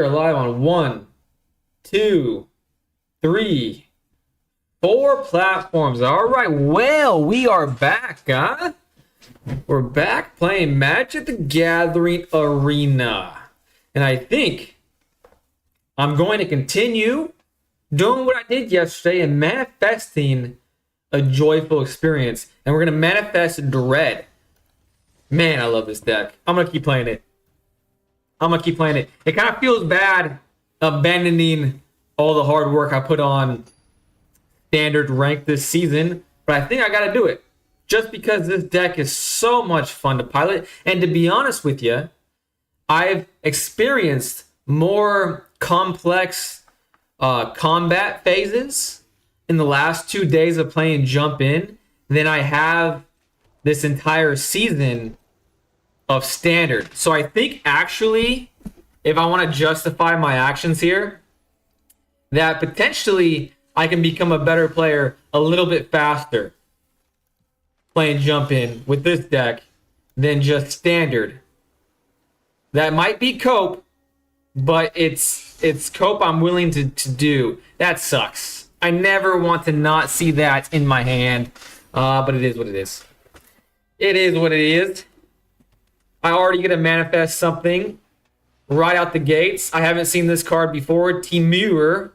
We're live on 1, 2, 3, 4 platforms. All right, well, we are back, huh? We're back playing Magic the Gathering Arena. And I think I'm going to continue doing what I did yesterday and manifesting a joyful experience. And we're going to manifest dread. Man, I love this deck. I'm going to keep playing it. It kind of feels bad abandoning all the hard work I put on standard rank this season, but I think I got to do it just because this deck is so much fun to pilot. And to be honest with you, I've experienced more complex combat phases in the last 2 days of playing Jump In than I have this entire season of standard. So I think actually, if I want to justify my actions here, that potentially I can become a better player a little bit faster playing Jump In with this deck than just standard. That might be cope, but it's cope I'm willing to do. That sucks. I never want to not see that in my hand, but it is what it is. It is what it is. I already get to manifest something right out the gates. I haven't seen this card before. Timur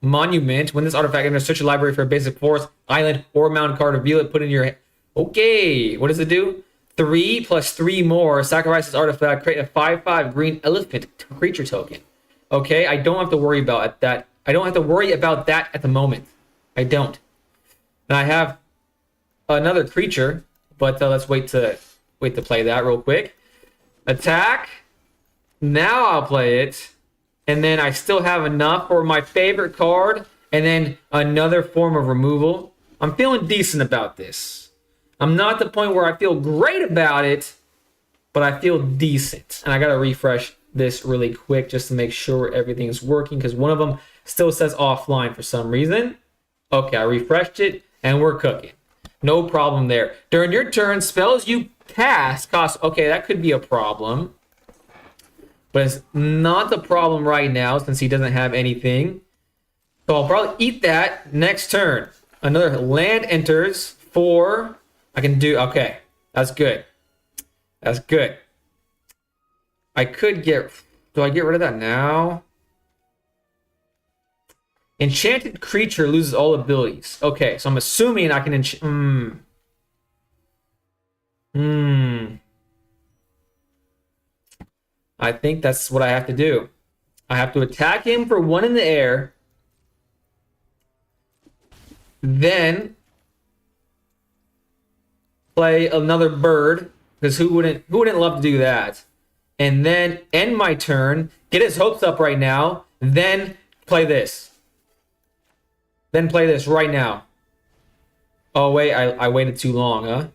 Monument. When this artifact enters, search your library for a basic forest, island, or mountain card. Reveal it, put it in your... Okay, what does it do? 3 plus 3 more. Sacrifice this artifact. Create a 5/5 green elephant creature token. Okay, I don't have to worry about that. I don't have to worry about that at the moment. I don't. And I have another creature, but let's wait to play that real quick. Attack. Now I'll play it. And then I still have enough for my favorite card. And then another form of removal. I'm feeling decent about this. I'm not at the point where I feel great about it, but I feel decent. And I got to refresh this really quick just to make sure everything is working, because one of them still says offline for some reason. Okay, I refreshed it and we're cooking. No problem there. During your turn, spells you cast cost... Okay, that could be a problem. But it's not the problem right now since he doesn't have anything. So I'll probably eat that next turn. Another land enters for... I can do... Okay, that's good. That's good. I could get... Do I get rid of that now? Enchanted creature loses all abilities. Okay, so I'm assuming I can I think that's what I have to do. I have to attack him for 1 in the air. Then play another bird, because who wouldn't love to do that? And then end my turn, get his hopes up right now, then play this. Then play this right now. Oh wait, I waited too long, huh?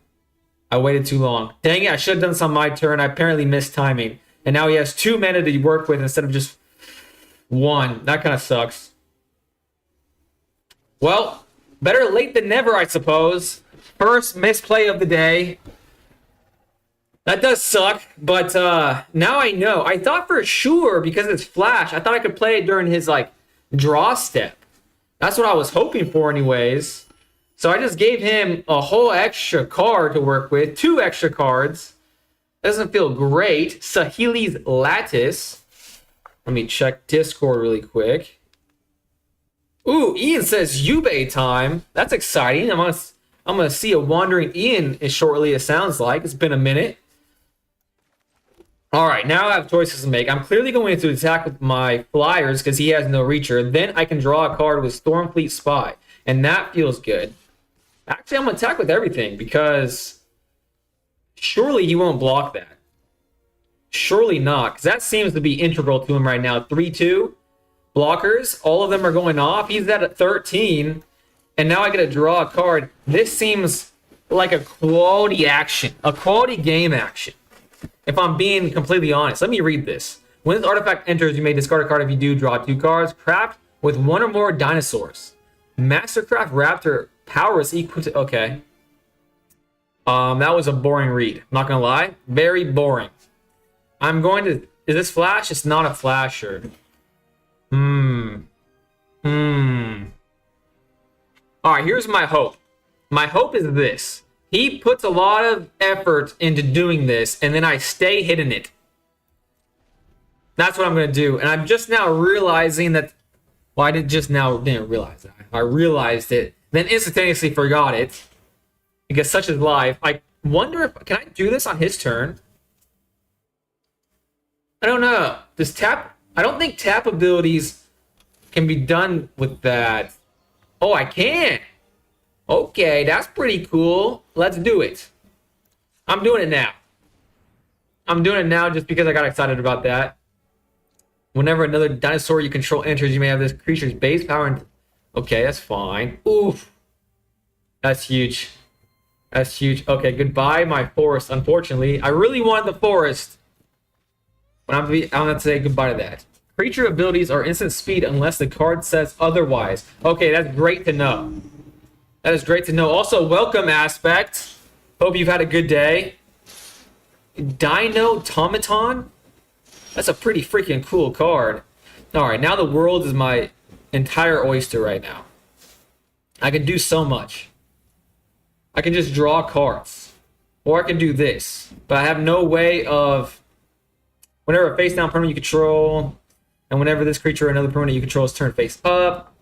I waited too long. Dang it, I should have done this on my turn. I apparently missed timing. And now he has 2 mana to work with instead of just 1. That kind of sucks. Well, better late than never, I suppose. First misplay of the day. That does suck, but now I know. I thought for sure, because it's Flash, I thought I could play it during his draw step. That's what I was hoping for anyways. So I just gave him a whole extra card to work with. 2 extra cards. Doesn't feel great. Sahili's Lattice. Let me check Discord really quick. Ooh, Ian says Yubei time. That's exciting. I'm gonna see a wandering Ian shortly, it sounds like. It's been a minute. All right, now I have choices to make. I'm clearly going to attack with my flyers because he has no reacher. Then I can draw a card with Stormfleet Spy, and that feels good. Actually, I'm going to attack with everything because surely he won't block that. Surely not, because that seems to be integral to him right now. 3/2 blockers, all of them are going off. He's at 13, and now I get to draw a card. This seems like a quality action, a quality game action. If I'm being completely honest, let me read this. When this artifact enters, you may discard a card. If you do, draw 2 cards. Craft with 1 or more dinosaurs. Mastercraft Raptor power is equal to... Okay. That was a boring read. I'm not going to lie. Very boring. I'm going to... Is this Flash? It's not a Flasher. Hmm. Hmm. All right, here's my hope. My hope is this. He puts a lot of effort into doing this, and then I stay hitting it. That's what I'm going to do. And I'm just now realizing that... Well, I didn't realize that. I realized it, then instantaneously forgot it. Because such is life. I wonder if... Can I do this on his turn? I don't know. Does tap... I don't think tap abilities can be done with that. Oh, I can. Okay, that's pretty cool. Let's do it. I'm doing it now. I'm doing it now just because I got excited about that. Whenever another dinosaur you control enters, you may have this creature's base power. And... Okay, that's fine. Oof. That's huge. That's huge. Okay, goodbye, my forest. Unfortunately, I really want the forest. But I'm going to say goodbye to that. Creature abilities are instant speed unless the card says otherwise. Okay, that's great to know. That is great to know. Also, welcome, Aspect. Hope you've had a good day. Dino Tomaton? That's a pretty freaking cool card. Alright, now the world is my entire oyster right now. I can do so much. I can just draw cards. Or I can do this. But I have no way of... Whenever a face-down permanent you control, and whenever this creature or another permanent you control is turned face up,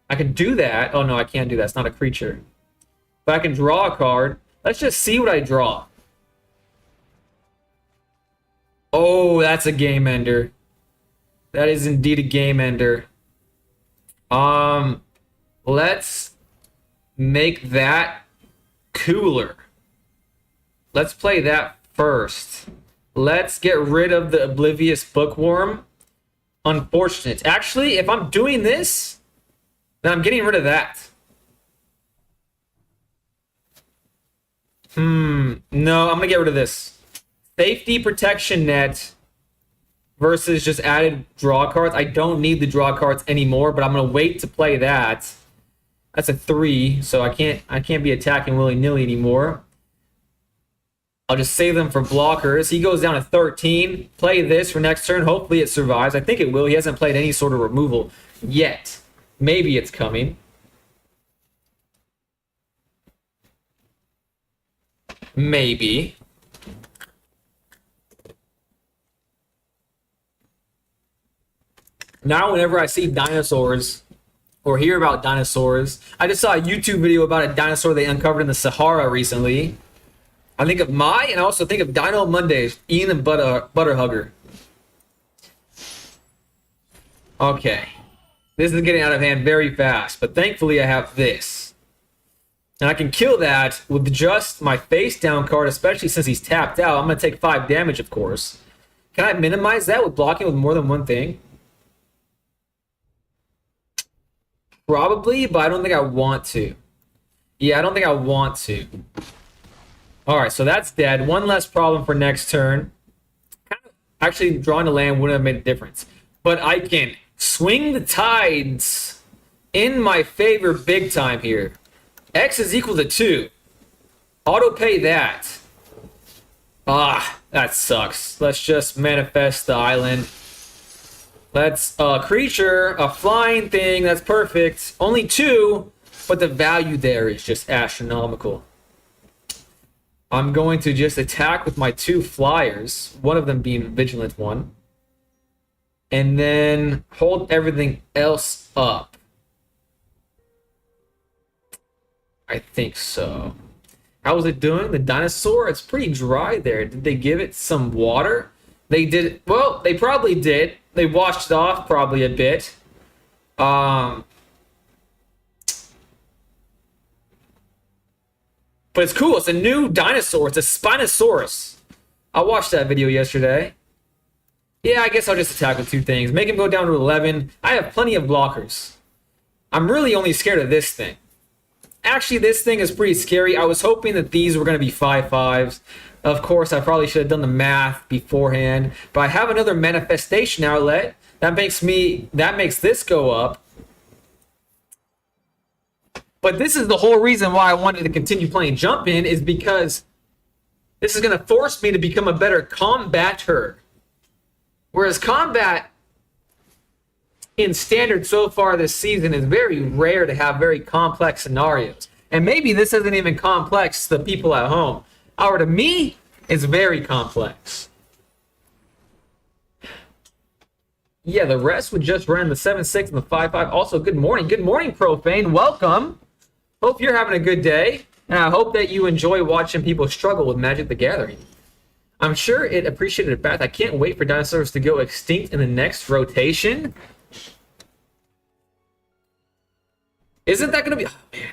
I can do that. Oh, no, I can't do that. It's not a creature. But I can draw a card. Let's just see what I draw. Oh, that's a game ender. That is indeed a game ender. Let's make that cooler. Let's play that first. Let's get rid of the Oblivious Bookworm. Unfortunate. Actually, if I'm doing this, then I'm getting rid of that. No, I'm gonna get rid of this. Safety Protection Net versus just added draw cards. I don't need the draw cards anymore, but I'm gonna wait to play that. That's a 3, so I can't be attacking willy-nilly anymore. I'll just save them for blockers. He goes down to 13. Play this for next turn. Hopefully it survives. I think it will. He hasn't played any sort of removal yet. Maybe it's coming. Maybe. Now whenever I see dinosaurs or hear about dinosaurs, I just saw a YouTube video about a dinosaur they uncovered in the Sahara recently. I think of Mai, and I also think of Dino Mondays, Ian and Butterhugger. Okay. This is getting out of hand very fast, but thankfully I have this. And I can kill that with just my face down card, especially since he's tapped out. I'm going to take 5 damage, of course. Can I minimize that with blocking with more than one thing? Probably, but I don't think I want to. Yeah, I don't think I want to. Alright, so that's dead. One less problem for next turn. Actually, drawing a land wouldn't have made a difference. But I can swing the tides in my favor big time here. X is equal to 2. Auto pay that. Ah, that sucks. Let's just manifest the island. Let's creature, a flying thing. That's perfect. Only 2, but the value there is just astronomical. I'm going to just attack with my 2 flyers, one of them being Vigilant 1. And then hold everything else up. I think so. How was it doing? The dinosaur? It's pretty dry there. Did they give it some water? They did. Well, they probably did. They washed it off probably a bit. But it's cool. It's a new dinosaur. It's a Spinosaurus. I watched that video yesterday. Yeah, I guess I'll just attack with 2 things. Make him go down to 11. I have plenty of blockers. I'm really only scared of this thing. Actually, this thing is pretty scary. I was hoping that these were going to be 5/5s. Of course, I probably should have done the math beforehand. But I have another manifestation outlet. That makes this go up. But this is the whole reason why I wanted to continue playing Jump In, is because this is going to force me to become a better combatter. Whereas combat, in Standard so far this season, it's very rare to have very complex scenarios. And maybe this isn't even complex to the people at home. However, to me, it's very complex. Yeah, the rest would just run the 7-6 and the 5-5. Also, good morning. Good morning, Profane. Welcome. Hope you're having a good day. And I hope that you enjoy watching people struggle with Magic the Gathering. I'm sure it appreciated it back. I can't wait for dinosaurs to go extinct in the next rotation. Isn't that going to be... Oh, man.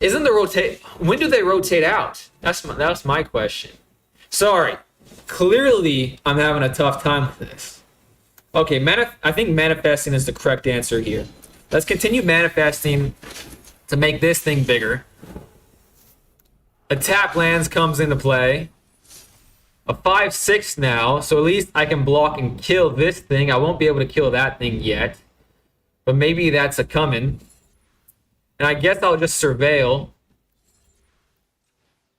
Isn't the rotate... When do they rotate out? That's my question. Sorry. Clearly, I'm having a tough time with this. Okay, I think manifesting is the correct answer here. Let's continue manifesting to make this thing bigger. A tap lands comes into play. A 5-6 now, so at least I can block and kill this thing. I won't be able to kill that thing yet. But maybe that's a coming. And I guess I'll just surveil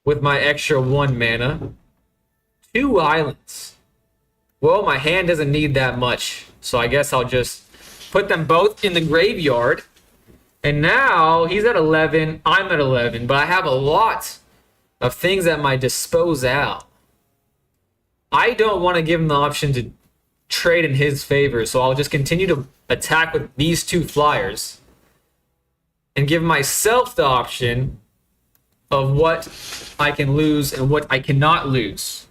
with my extra 1 mana. 2 islands. Well, my hand doesn't need that much, so I guess I'll just put them both in the graveyard. And now he's at 11, I'm at 11, but I have a lot of things at my disposal. I don't want to give him the option to trade in his favor, so I'll just continue to attack with these 2 flyers and give myself the option of what I can lose and what I cannot lose.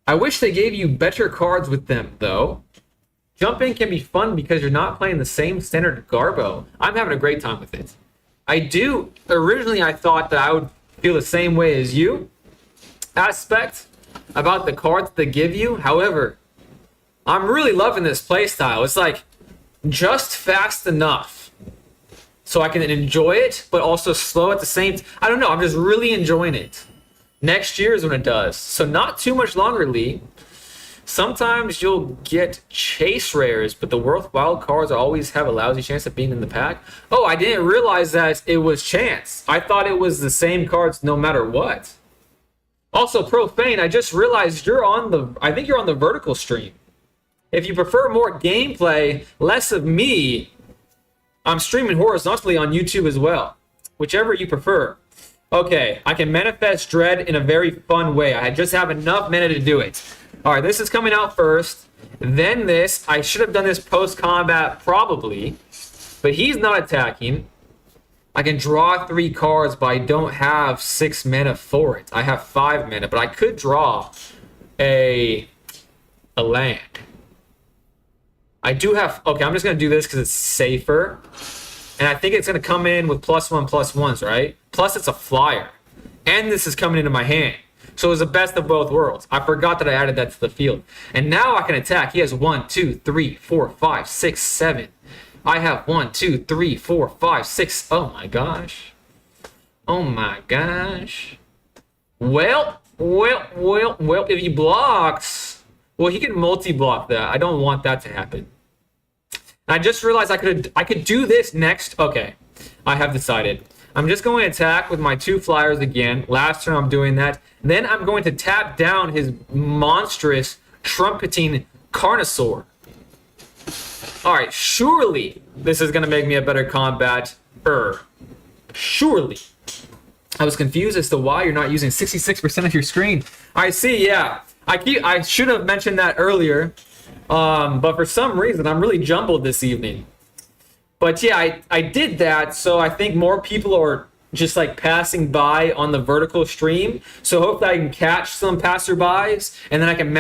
I wish they gave you better cards with them, though. Jumping can be fun because you're not playing the same standard Garbo. I'm having a great time with it. Originally I thought that I would feel the same way as you aspect about the cards they give you. However, I'm really loving this playstyle. It's like just fast enough so I can enjoy it, but also slow at the same time. I don't know, I'm just really enjoying it. Next year is when it does. So not too much longer, Lee. Sometimes you'll get chase rares, but the worthwhile cards always have a lousy chance of being in the pack. Oh, I didn't realize that it was chance. I thought it was the same cards no matter what. Also, Profane, I just realized I think you're on the vertical stream. If you prefer more gameplay, less of me, I'm streaming horizontally on YouTube as well. Whichever you prefer. Okay, I can manifest Dread in a very fun way. I just have enough mana to do it. All right, this is coming out first. Then this. I should have done this post-combat probably. But he's not attacking. I can draw 3 cards, but I don't have 6 mana for it. I have 5 mana, but I could draw a land. I do have... Okay, I'm just going to do this because it's safer. And I think it's going to come in with +1/+1s, right? Plus, it's a flyer. And this is coming into my hand. So it's the best of both worlds. I forgot that I added that to the field. And now I can attack. He has 1, 2, 3, 4, 5, 6, 7. I have 1, 2, 3, 4, 5, 6. Oh my gosh. Oh my gosh. Well, if he blocks... Well, he can multi-block that. I don't want that to happen. I just realized I could do this next. Okay, I have decided. I'm just going to attack with my 2 flyers again. Last turn I'm doing that. Then I'm going to tap down his monstrous trumpeting Carnosaur. Alright, surely this is going to make me a better combat-er. Surely. I was confused as to why you're not using 66% of your screen. I see, yeah. I should have mentioned that earlier. But for some reason, I'm really jumbled this evening. But yeah, I did that, so I think more people are just like passing by on the vertical stream. So hopefully I can catch some passerbys, and then I can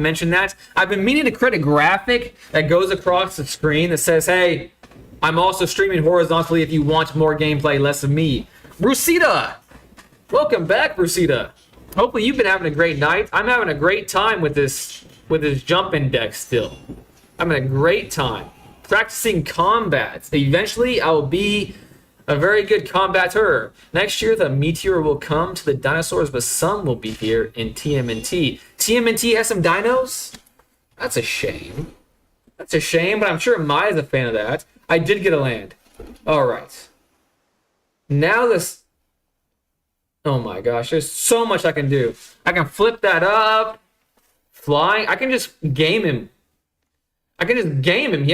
mention that. I've been meaning to create a graphic that goes across the screen that says, hey, I'm also streaming horizontally if you want more gameplay, less of me. Brusita! Welcome back, Brusita. Hopefully you've been having a great night. I'm having a great time with this jumping deck still. I'm having a great time. Practicing combats. Eventually, I will be a very good combater. Next year, the meteor will come to the dinosaurs, but some will be here in TMNT. TMNT has some dinos? That's a shame. That's a shame, but I'm sure Maya's a fan of that. I did get a land. All right. Now this... Oh my gosh, there's so much I can do. I can flip that up. Flying. I can just game him. He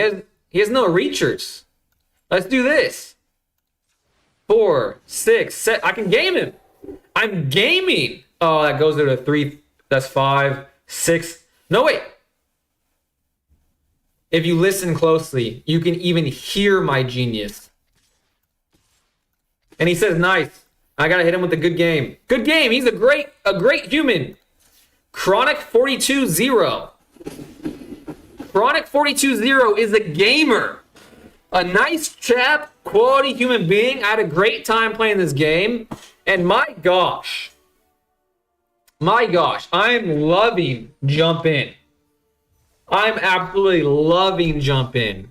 has no reachers. Let's do this. 4, 6, 7. I can game him. I'm gaming. Oh, that goes to 3. That's 5, 6. No, wait. If you listen closely, you can even hear my genius. And he says, nice. I gotta hit him with a good game. Good game. He's a great human. Chronic 42-0. Chronic 42-0 is a gamer. A nice chap, quality human being. I had a great time playing this game. And my gosh, I'm loving Jump In. I'm absolutely loving Jump In.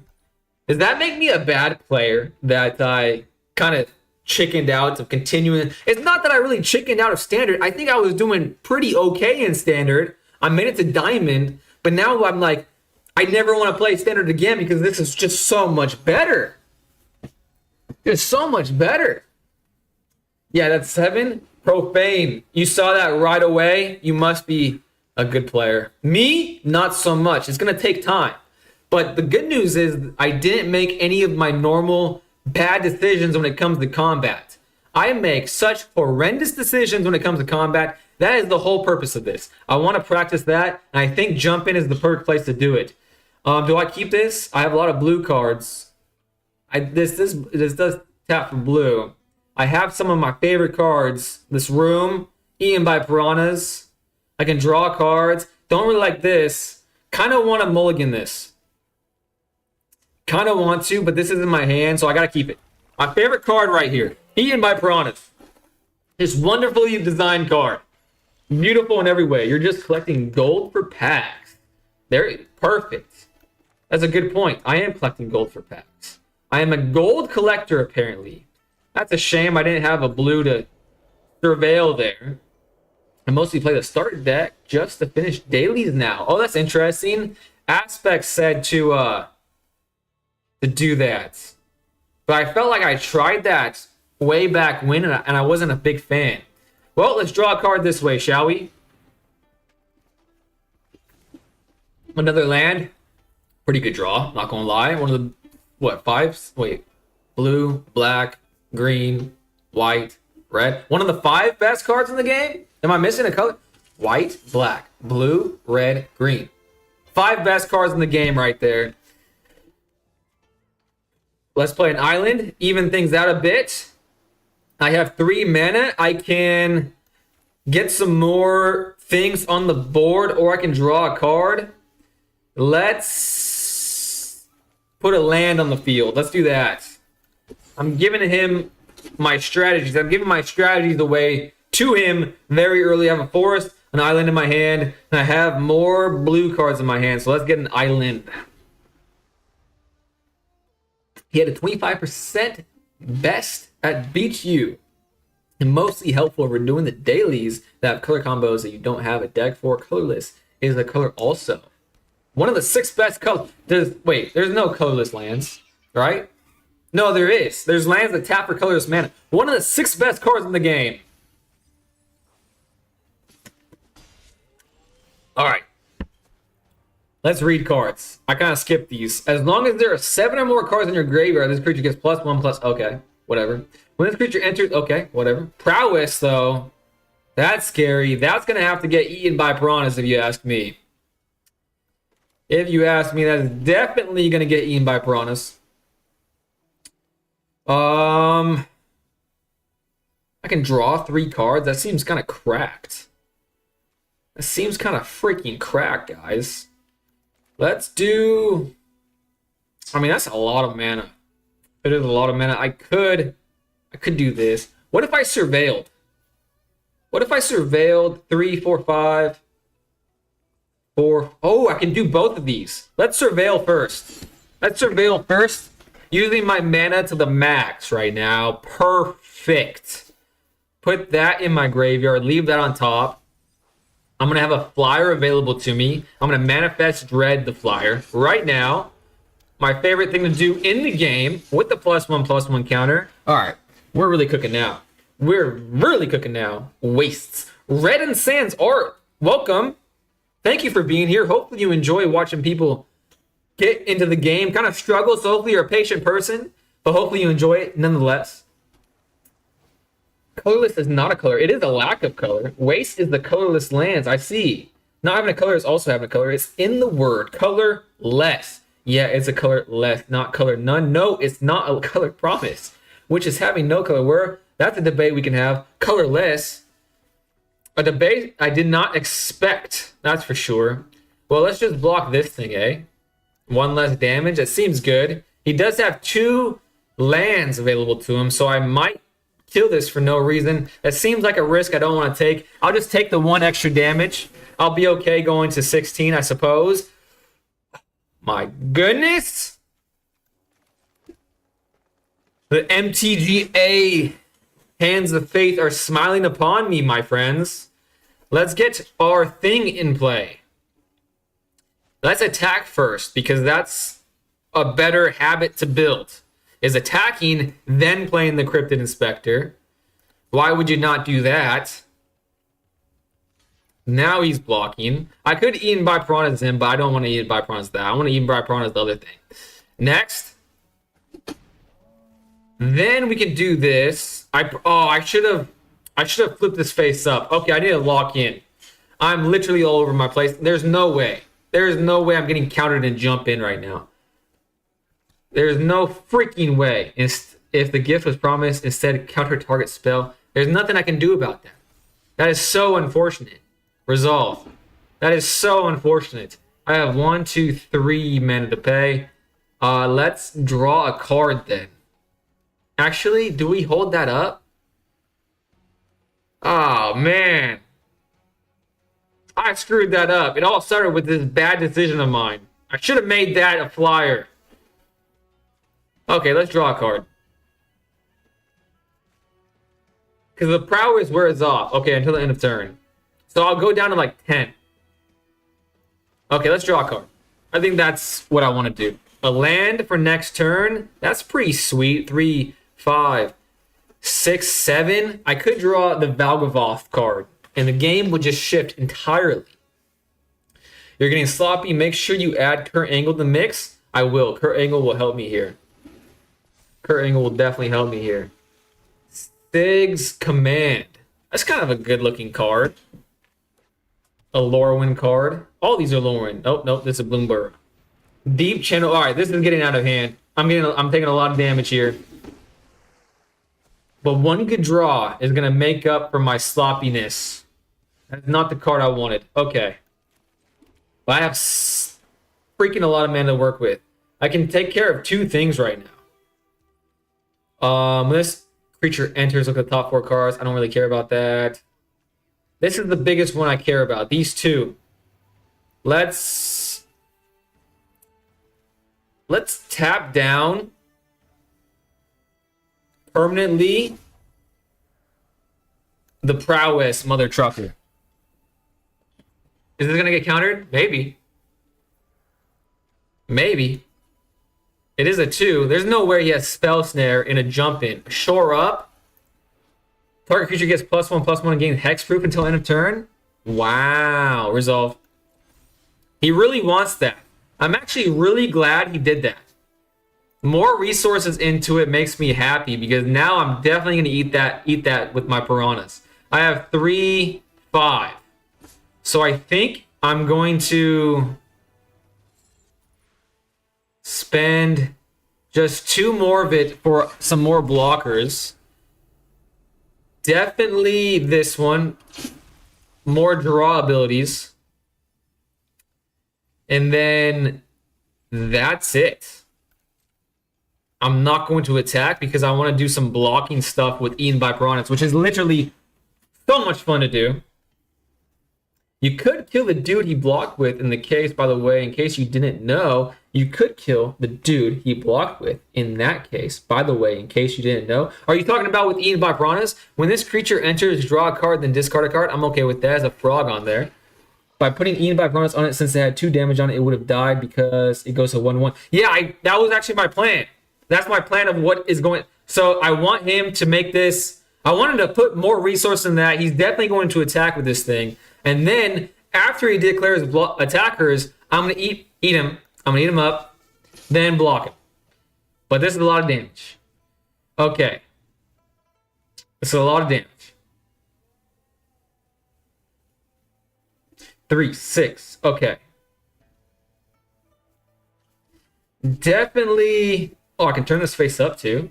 Does that make me a bad player that I kind of chickened out of continuing? It's not that I really chickened out of Standard. I think I was doing pretty okay in Standard. I made it to Diamond, but now I'm like, I never want to play Standard again because this is just so much better. It's so much better. Yeah, that's 7. Profane. You saw that right away. You must be a good player. Me, not so much. It's going to take time. But the good news is I didn't make any of my normal bad decisions when it comes to combat. I make such horrendous decisions when it comes to combat. That is the whole purpose of this. I want to practice that, and I think Jump In is the perfect place to do it. Do I keep this? I have a lot of blue cards. This does tap for blue. I have some of my favorite cards. This room, eaten by piranhas. I can draw cards. Don't really like this. Kind of want to mulligan this. Kind of want to, but this is in my hand, so I got to keep it. My favorite card right here, eaten by piranhas. This wonderfully designed card. Beautiful in every way. You're just collecting gold for packs. There, perfect. That's a good point. I am collecting gold for packs. I am a gold collector, apparently. That's a shame I didn't have a blue to surveil there. I mostly play the starter deck just to finish dailies now. Oh, that's interesting. Aspect said to do that. But I felt like I tried that way back when, and I wasn't a big fan. Well, let's draw a card this way, shall we? Another land. Pretty good draw, not gonna lie. One of the, what, 5s? Wait. Blue, black, green, white, red. One of the 5 best cards in the game? Am I missing a color? White, black, blue, red, green. 5 best cards in the game right there. Let's play an island. Even things out a bit. I have 3 mana. I can get some more things on the board, or I can draw a card. Let's put a land on the field. Let's do that. I'm giving him my strategies. I'm giving my strategies away to him very early. I have a forest, an island in my hand, and I have more blue cards in my hand. So let's get an island. He had a 25% best at Beach U. And mostly helpful if we're doing the dailies that have color combos that you don't have a deck for. Colorless is a color also. One of the 6 best colors. There's no colorless lands, right? No, there is. There's lands that tap for colorless mana. One of the 6 best cards in the game. All right. Let's read cards. I kind of skipped these. As long as there are 7 or more cards in your graveyard, this creature gets +1/+. Okay, whatever. When this creature enters, okay, whatever. Prowess, though, that's scary. That's going to have to get eaten by piranhas if you ask me. If you ask me, that is definitely going to get eaten by piranhas. I can draw 3 cards. That seems kind of cracked. That seems kind of freaking cracked, guys. Let's do... I mean, that's a lot of mana. It is a lot of mana. I could do this. What if I surveilled? What if I surveilled 3, 4, 5, 4? Oh, I can do both of these. Let's surveil first. Using my mana to the max right now. Perfect. Put that in my graveyard. Leave that on top. I'm going to have a flyer available to me. I'm going to manifest Dread the flyer right now. My favorite thing to do in the game with the +1/+1 counter. All right. We're really cooking now. Wastes. Red and Sands are welcome. Thank you for being here. Hopefully you enjoy watching people get into the game, kind of struggle. So hopefully you're a patient person, but hopefully you enjoy it nonetheless. Colorless is not a color. It is a lack of color. Waste is the colorless lands. I see. Not having a color is also having a color. It's in the word. Colorless. Yeah, it's a colorless, not color none. No, it's not a color promise, which is having no color. That's a debate we can have. Colorless. A debate I did not expect. That's for sure. Well, let's just block this thing, eh? One less damage. That seems good. He does have 2 lands available to him, so I might kill this for no reason. That seems like a risk I don't want to take. I'll just take the 1 extra damage. I'll be okay going to 16, I suppose. My goodness. The MTGA hands of faith are smiling upon me, my friends. Let's get our thing in play. Let's attack first, because that's a better habit to build. Is attacking, then playing the Cryptid Inspector. Why would you not do that? Now he's blocking. I could Eaten by Piranhas him, but I don't want to Eaten by Piranhas that. I want to Eaten by Piranhas the other thing. Next. Then we can do this. I should have flipped this face up. Okay, I need to lock in. I'm literally all over my place. There's no way. There's no way I'm getting countered and jump in right now. There's no freaking way. If the gift was promised, instead counter target spell. There's nothing I can do about that. That is so unfortunate. Resolve. That is so unfortunate. I have 1, 2, 3 mana to pay. Let's draw a card then. Actually, do we hold that up? Oh, man. I screwed that up. It all started with this bad decision of mine. I should have made that a flyer. Okay, let's draw a card. Because the prowess wears off. Okay, until the end of turn. So I'll go down to like 10. Okay, let's draw a card. I think that's what I want to do. A land for next turn. That's pretty sweet. 3, 5, 6, 7. I could draw the Valgavoth card, and the game would just shift entirely. You're getting sloppy. Make sure you add Kurt Angle to the mix. I will. Kurt Angle will help me here. Kurt Angle will definitely help me here. Stig's Command. That's kind of a good-looking card. A Lorwyn card. All these are Lorwyn. Oh, no, this is a Bloomberg. Deep Channel. All right, this is getting out of hand. I'm taking a lot of damage here. But one good draw is going to make up for my sloppiness. That's not the card I wanted. Okay. But I have freaking a lot of mana to work with. I can take care of 2 things right now. This creature enters. Look at the top 4 cards. I don't really care about that. This is the biggest one I care about. These 2. Let's tap down permanently the prowess mother trucker. Is this gonna get countered? Maybe. Maybe. It is a 2. There's no way he has Spell Snare in a jump in. Shore up. Target creature gets +1/+1 and gains hexproof until end of turn. Wow. Resolve. He really wants that. I'm actually really glad he did that. More resources into it makes me happy, because now I'm definitely going to eat that with my piranhas. I have 3, 5. So I think I'm going to spend just 2 more of it for some more blockers. Definitely this one. More draw abilities. And then that's it. I'm not going to attack because I want to do some blocking stuff with Eaten by Piranhas, which is literally so much fun to do. You could kill the dude he blocked with in the case, by the way, in case you didn't know, you could kill the dude he blocked with in that case, by the way, in case you didn't know. Are you talking about with Eaten by Piranhas? When this creature enters, draw a card, then discard a card, I'm okay with that as a frog on there. By putting Eaten by Piranhas on it, since it had 2 damage on it, it would have died because it goes to 1/1. Yeah, that was actually my plan. That's my plan of what is going. So I want him to make this. I want him to put more resources in that. He's definitely going to attack with this thing. And then After he declares attackers, I'm gonna eat him. I'm gonna eat him up, then block him. But this is a lot of damage. Okay. This is a lot of damage. 3, 6. Okay. Definitely. Oh, I can turn this face up too.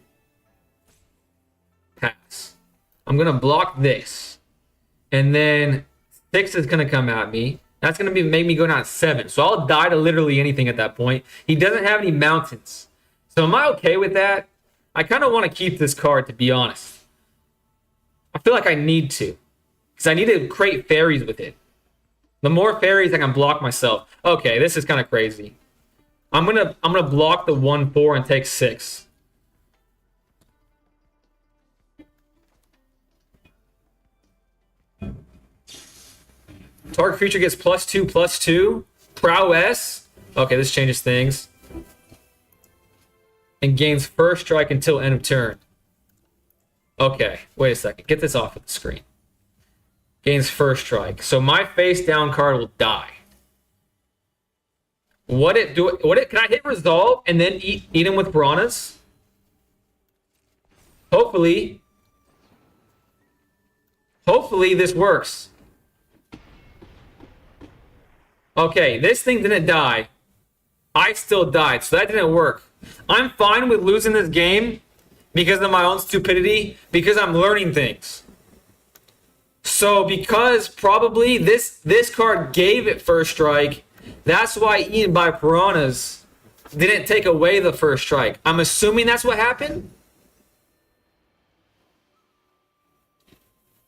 Pass. I'm gonna block this, and then 6 is gonna come at me. That's gonna make me go down 7. So I'll die to literally anything at that point. He doesn't have any mountains. So am I okay with that? I kind of want to keep this card, to be honest. I feel like I need to, because I need to create fairies with it. The more fairies I can block myself. Okay, this is kind of crazy. I'm gonna block the 1/4 and take 6. Target creature gets +2/+2. Prowess. Okay, this changes things. And gains first strike until end of turn. Okay, wait a second. Get this off of the screen. Gains first strike. So my face down card will die. Can I hit resolve and then eat him with piranhas? Hopefully this works. Okay, this thing didn't die. I still died, so that didn't work. I'm fine with losing this game because of my own stupidity, because I'm learning things. So because probably this card gave it first strike, that's why eaten by piranhas didn't take away the first strike. I'm assuming that's what happened.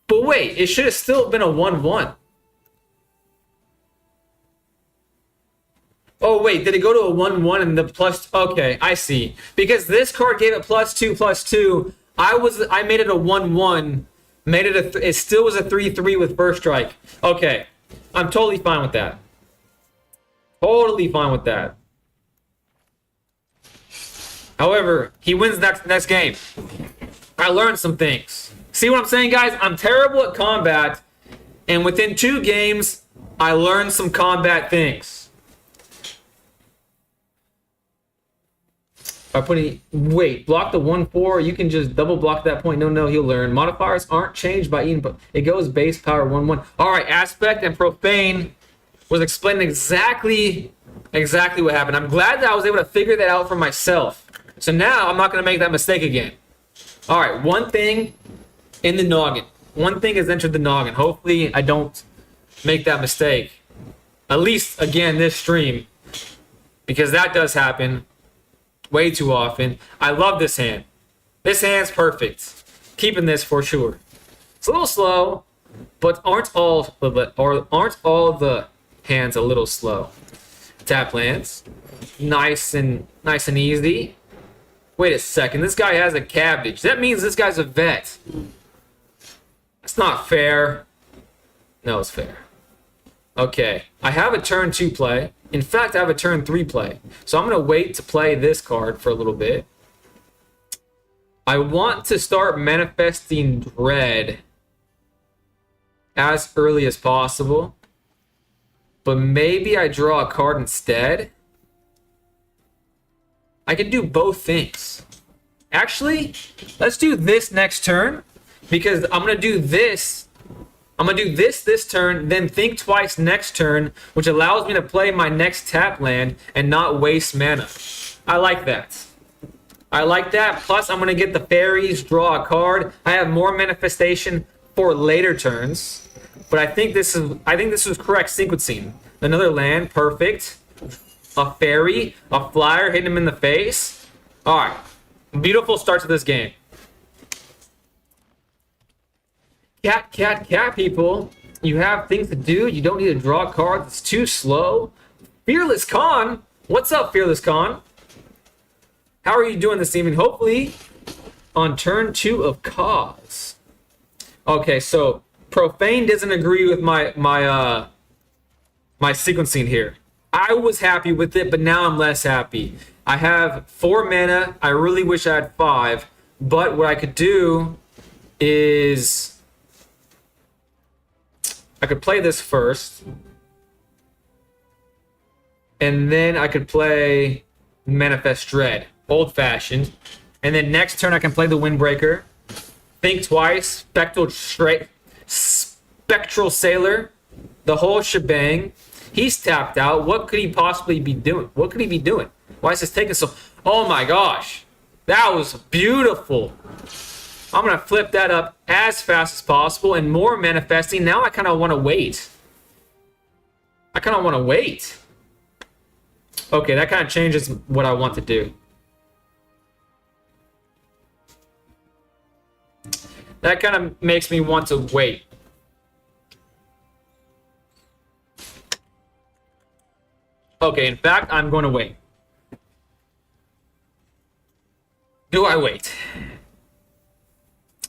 But wait, it should have still been a 1/1. Oh wait, did it go to a 1/1 and the plus? Okay, I see. Because this card gave it +2/+2. I made it a 1/1. Made it it still was a 3/3 with first strike. Okay, I'm totally fine with that. Totally fine with that. However, he wins next game. I learned some things. See what I'm saying, guys? I'm terrible at combat, and within 2 games, I learned some combat things. By putting, wait, block the 1/4. You can just double block that point. No, he'll learn. Modifiers aren't changed by eating, but it goes base power 1/1. All right, aspect and profane was explaining exactly what happened. I'm glad that I was able to figure that out for myself. So now I'm not going to make that mistake again. All right, one thing in the noggin. One thing has entered the noggin. Hopefully I don't make that mistake. At least again this stream, because that does happen way too often. I love this hand. This hand's perfect. Keeping this for sure. It's a little slow, but aren't all the hands a little slow? Tap lands. Nice and easy. Wait a second. This guy has a cabbage. That means this guy's a vet. That's not fair. No, it's fair. Okay. I have a turn 2 play. In fact, I have a turn 3 play. So I'm going to wait to play this card for a little bit. I want to start manifesting Dread as early as possible. But maybe I draw a card instead. I can do both things. Actually, let's do this next turn. Because I'm going to do this. I'm going to do this turn, then think twice next turn, which allows me to play my next tap land and not waste mana. I like that. I like that. Plus, I'm going to get the fairies, draw a card. I have more manifestation for later turns. But I think this is correct sequencing. Another land, perfect. A fairy, a flyer, hitting him in the face. All right. Beautiful start to this game. Cat, people. You have things to do. You don't need to draw cards. It's too slow. Fearless Khan. What's up, Fearless Khan? How are you doing this evening? Hopefully on turn 2 of Cause. Okay, so Profane doesn't agree with my sequencing here. I was happy with it, but now I'm less happy. I have 4 mana. I really wish I had 5. But what I could do is I could play this first. And then I could play Manifest Dread, old-fashioned. And then next turn I can play the Windbreaker. Think twice, Spectral Sailor, the whole shebang. He's tapped out. What could he possibly be doing? What could he be doing? Why is this taking so... Oh my gosh. That was beautiful. I'm going to flip that up as fast as possible and more manifesting. Now I kind of want to wait. Okay, that kind of changes what I want to do. That kind of makes me want to wait. Okay, in fact, I'm going to wait. Do I wait?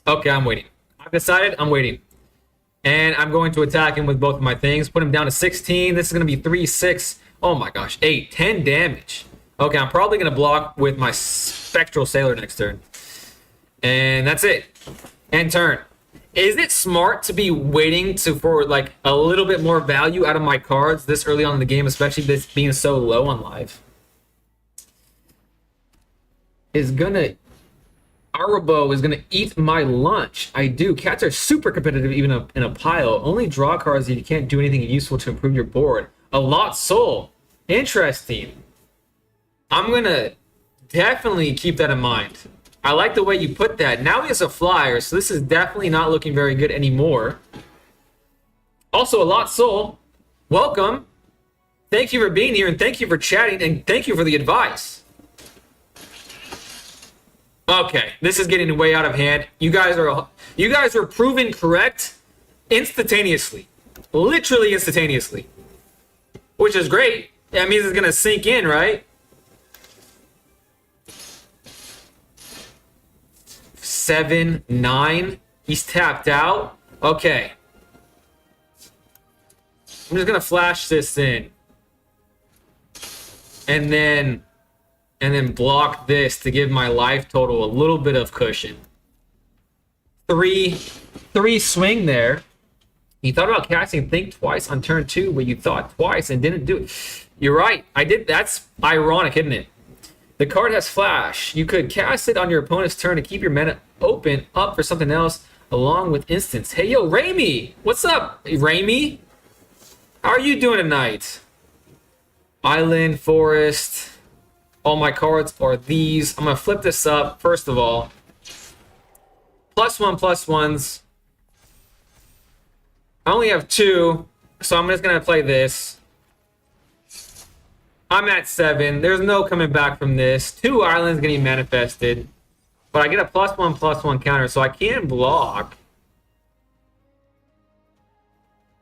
Okay, I'm waiting. I've decided I'm waiting. And I'm going to attack him with both of my things. Put him down to 16. This is going to be 3, 6. Oh my gosh, 8, 10 damage. Okay, I'm probably going to block with my Spectral Sailor next turn. And that's it. End turn. Is it smart to be waiting for like a little bit more value out of my cards this early on in the game, especially this being so low on life? Arabo is gonna eat my lunch. I do. Cats are super competitive even in a pile. Only draw cards if you can't do anything useful to improve your board. A lot soul. Interesting. I'm gonna definitely keep that in mind. I like the way you put that. Now he has a flyer, so this is definitely not looking very good anymore. Also, a lot soul. Welcome. Thank you for being here, and thank you for chatting, and thank you for the advice. Okay, this is getting way out of hand. You guys are proven correct instantaneously. Literally instantaneously. Which is great. That means it's gonna sink in, right? 7, 9. He's tapped out. Okay. I'm just gonna flash this in. And then block this to give my life total a little bit of cushion. 3 swing there. You thought about casting Think Twice on turn 2, but you thought twice and didn't do it. You're right. I did. That's ironic, isn't it? The card has flash. You could cast it on your opponent's turn to keep your mana open up for something else along with instants. Hey, yo, Raimi! What's up, Raimi? How are you doing tonight? Island, forest. All my cards are these. I'm going to flip this up, first of all. +1/+1s. I only have 2, so I'm just going to play this. I'm at 7. There's no coming back from this. 2 islands getting manifested. But I get a +1/+1 counter, so I can block.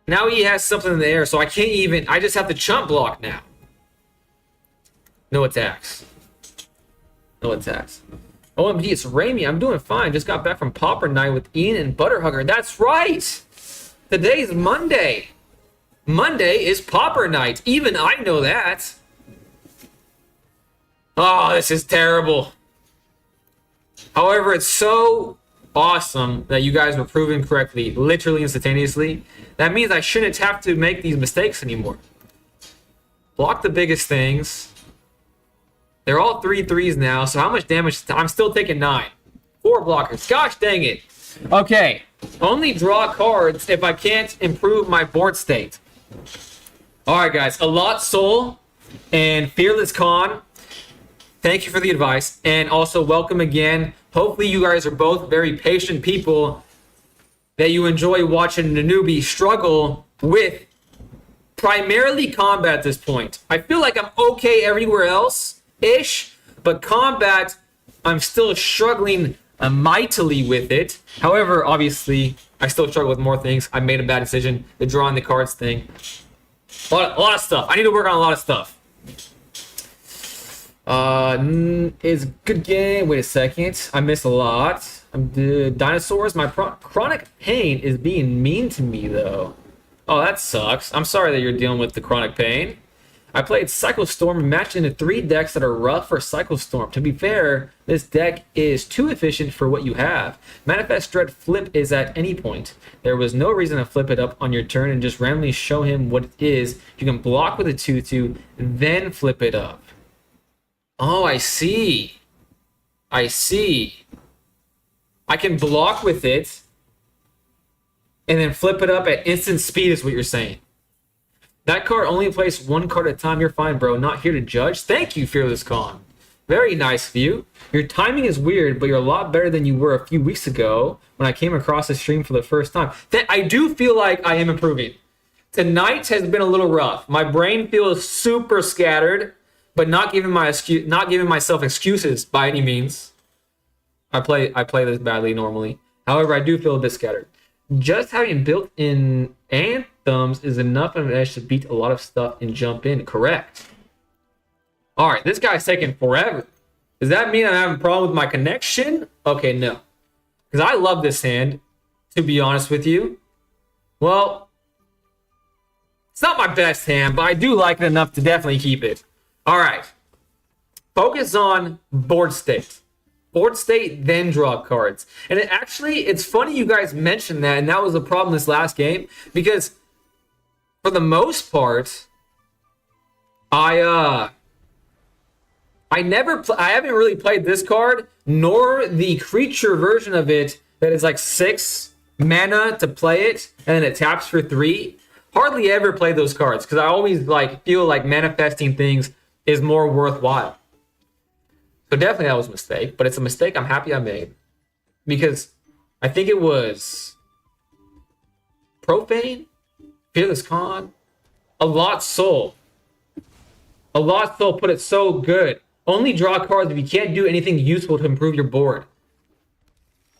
Now he has something in the air, so I can't even... I just have to chump block now. No attacks. No attacks. OMG, it's Raimi. I'm doing fine. Just got back from Pauper Night with Ian and Butterhugger. That's right! Today's Monday. Monday is Pauper Night. Even I know that. Oh, this is terrible. However, it's so awesome that you guys were proven correctly, literally instantaneously. That means I shouldn't have to make these mistakes anymore. Block the biggest things. They're all 3/3s now, so how much damage? I'm still taking 9. 4 blockers. Gosh dang it. Okay. Only draw cards if I can't improve my board state. Alright, guys. A Lot Soul and Fearless Khan. Thank you for the advice. And also, welcome again. Hopefully, you guys are both very patient people that you enjoy watching the newbie struggle with primarily combat at this point. I feel like I'm okay everywhere else-ish, but combat, I'm still struggling mightily with it. However, obviously, I still struggle with more things. I made a bad decision. The drawing the cards thing. A lot of stuff. I need to work on a lot of stuff. It's a good game. Wait a second. I missed a lot. Dinosaurs. My chronic pain is being mean to me, though. Oh, that sucks. I'm sorry that you're dealing with the chronic pain. I played Cycle Storm matched into 3 decks that are rough for Cycle Storm. To be fair, this deck is too efficient for what you have. Manifest Dread flip is at any point. There was no reason to flip it up on your turn and just randomly show him what it is. You can block with a 2/2, then flip it up. Oh, I see. I see. I can block with it and then flip it up at instant speed is what you're saying. That card only plays 1 card at a time. You're fine, bro. Not here to judge. Thank you, Fearless Con. Very nice of you. Your timing is weird, but you're a lot better than you were a few weeks ago when I came across the stream for the first time. I do feel like I am improving. Tonight has been a little rough. My brain feels super scattered, but not giving myself excuses by any means. I play this badly normally. However, I do feel a bit scattered. Just having built-in anthems is enough of an edge to beat a lot of stuff and jump in. Correct. All right, this guy's taking forever. Does that mean I'm having a problem with my connection? Okay, no. Because I love this hand, to be honest with you. Well, it's not my best hand, but I do like it enough to definitely keep it. All right. Focus on board state. Board state, then draw cards. And it's funny you guys mentioned that, and that was the problem this last game, because for the most part, I haven't really played this card, nor the creature version of it that is like 6 mana to play it, and then it taps for 3. Hardly ever play those cards, because I always feel like manifesting things is more worthwhile. So definitely that was a mistake, but it's a mistake I'm happy I made. Because I think it was Profane, Fearless Con, A Lot Soul. A Lot Soul put it so good. Only draw cards if you can't do anything useful to improve your board.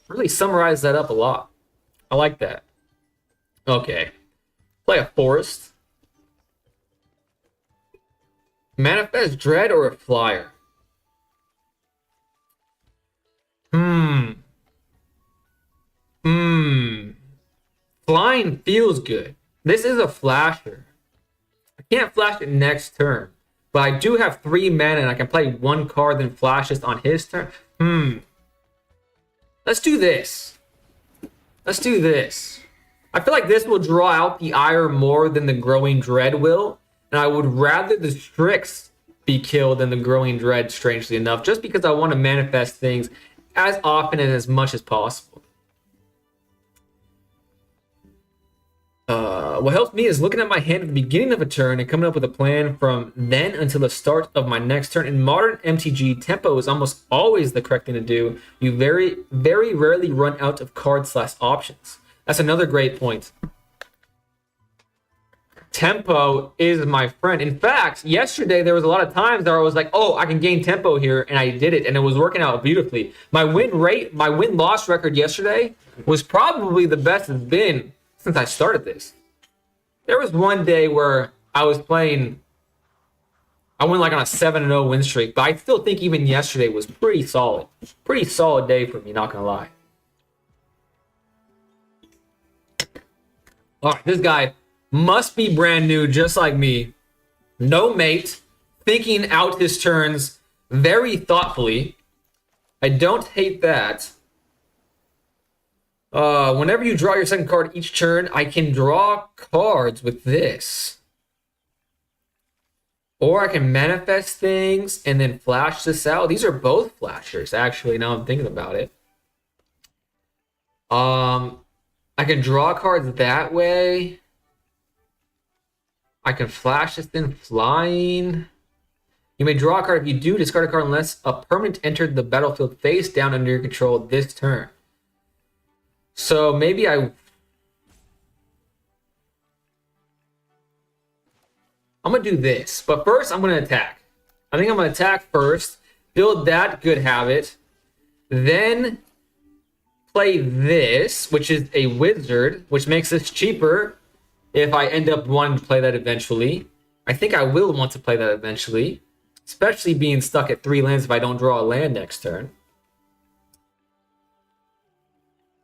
Really summarize that up a lot. I like that. Okay. Play a Forest. Manifest Dread or a Flyer? Flying feels good. This is a flasher. I can't flash it next turn, but I do have 3 mana and I can play 1 card then flash this on his turn. Let's do this. Let's do this. I feel like this will draw out the ire more than the Growing Dread will, and I would rather the Strix be killed than the Growing Dread, strangely enough, just because I want to manifest things as often and as much as possible. What helps me is looking at my hand at the beginning of a turn and coming up with a plan from then until the start of my next turn. In modern MTG, tempo is almost always the correct thing to do. You very, very rarely run out of cards/options. That's another great point. Tempo is my friend. In fact, yesterday there was a lot of times that I was like, oh, I can gain tempo here, and I did it, and it was working out beautifully. My win-loss record yesterday was probably the best it's been since I started this. There was one day where I was playing, I went like on a 7-0 win streak, but I still think even yesterday was pretty solid. Pretty solid day for me, not gonna lie. All right, this guy must be brand new, just like me. No mate, thinking out his turns very thoughtfully. I don't hate that. Whenever you draw your second card each turn, I can draw cards with this. Or I can manifest things and then flash this out. These are both flashers, actually, now I'm thinking about it. I can draw cards that way. I can flash this in flying. You may draw a card. If you do, discard a card unless a permanent entered the battlefield face down under your control this turn. So maybe I'm going to do this. But first, I'm going to attack. I think I'm going to attack first. Build that good habit. Then play this, which is a wizard, which makes this cheaper if I end up wanting to play that eventually. I think I will want to play that eventually, especially being stuck at 3 lands if I don't draw a land next turn.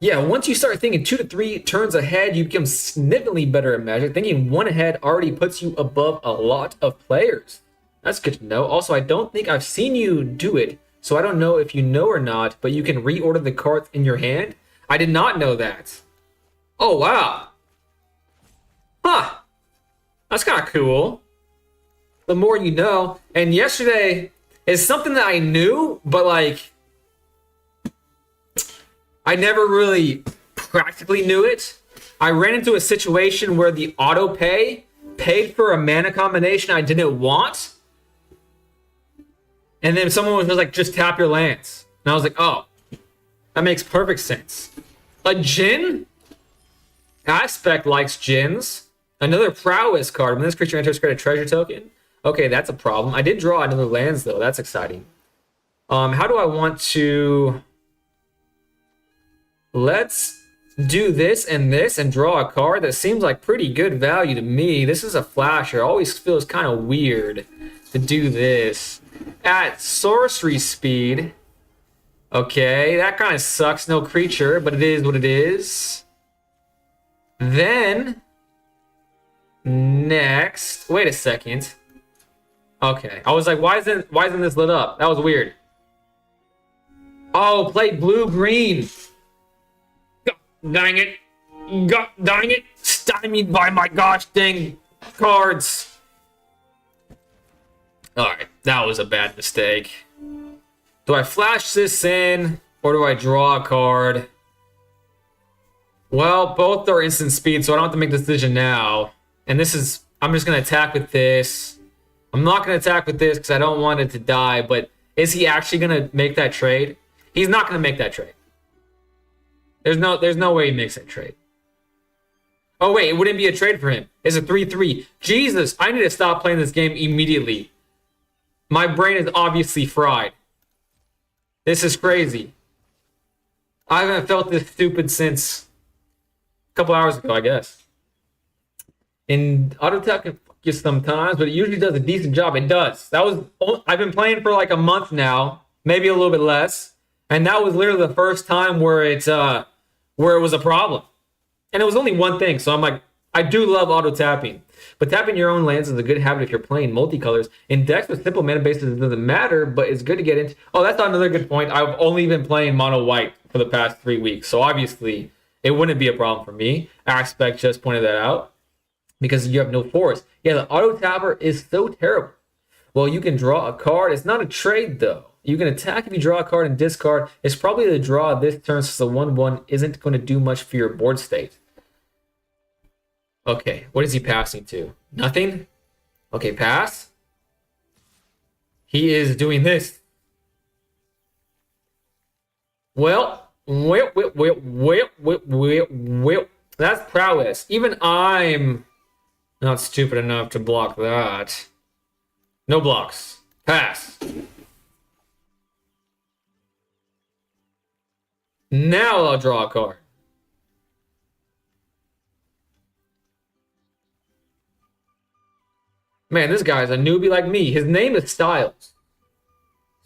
Yeah, once you start thinking 2 to 3 turns ahead, you become significantly better at Magic. Thinking one ahead already puts you above a lot of players. That's good to know. Also, I don't think I've seen you do it, so I don't know if you know or not, but you can reorder the cards in your hand. I did not know that. Oh, wow. Huh. That's kind of cool. The more you know. And yesterday is something that I knew, but like, I never really practically knew it. I ran into a situation where the auto pay paid for a mana combination I didn't want. And then someone was like, just tap your lands. And I was like, oh, that makes perfect sense. A Djinn? Aspect likes Djinns. Another prowess card. When this creature enters, create a treasure token. Okay, that's a problem. I did draw another lands though. That's exciting. How do I want to... Let's do this and draw a card that seems like pretty good value to me. This is a flasher. Always feels kind of weird to do this. At sorcery speed. Okay, that kind of sucks. No creature, but it is what it is. Then, next, wait a second. Okay, I was like, why isn't this lit up? That was weird. Oh, play blue-green. Dang it. God dang it. Stymied by my gosh dang cards. Alright, that was a bad mistake. Do I flash this in or do I draw a card? Well, both are instant speed, so I don't have to make the decision now. And this is, I'm just going to attack with this. I'm not going to attack with this because I don't want it to die, but is he actually going to make that trade? He's not going to make that trade. There's no way he makes that trade. Oh, wait, it wouldn't be a trade for him. It's a 3-3. Jesus, I need to stop playing this game immediately. My brain is obviously fried. This is crazy. I haven't felt this stupid since a couple hours ago, I guess. And auto attack can fuck you sometimes, but it usually does a decent job. It does. I've been playing for like a month now, maybe a little bit less, and that was literally the first time where it was a problem. And it was only one thing, so I'm like, I do love auto tapping. But tapping your own lands is a good habit if you're playing multicolors. In decks with simple mana bases, it doesn't matter, but it's good to get into. Oh, that's another good point. I've only been playing mono white for the past 3 weeks, so obviously it wouldn't be a problem for me. Aspect just pointed that out because you have no force. Yeah, the auto tapper is so terrible. Well, you can draw a card. It's not a trade though. You can attack if you draw a card and discard. It's probably the draw this turn, so the 1/1 isn't going to do much for your board state. Okay, what is he passing to? Nothing? Okay, pass. He is doing this. Well, that's prowess. Even I'm not stupid enough to block that. No blocks. Pass. Now I'll draw a card. Man, this guy's a newbie like me. His name is Styles.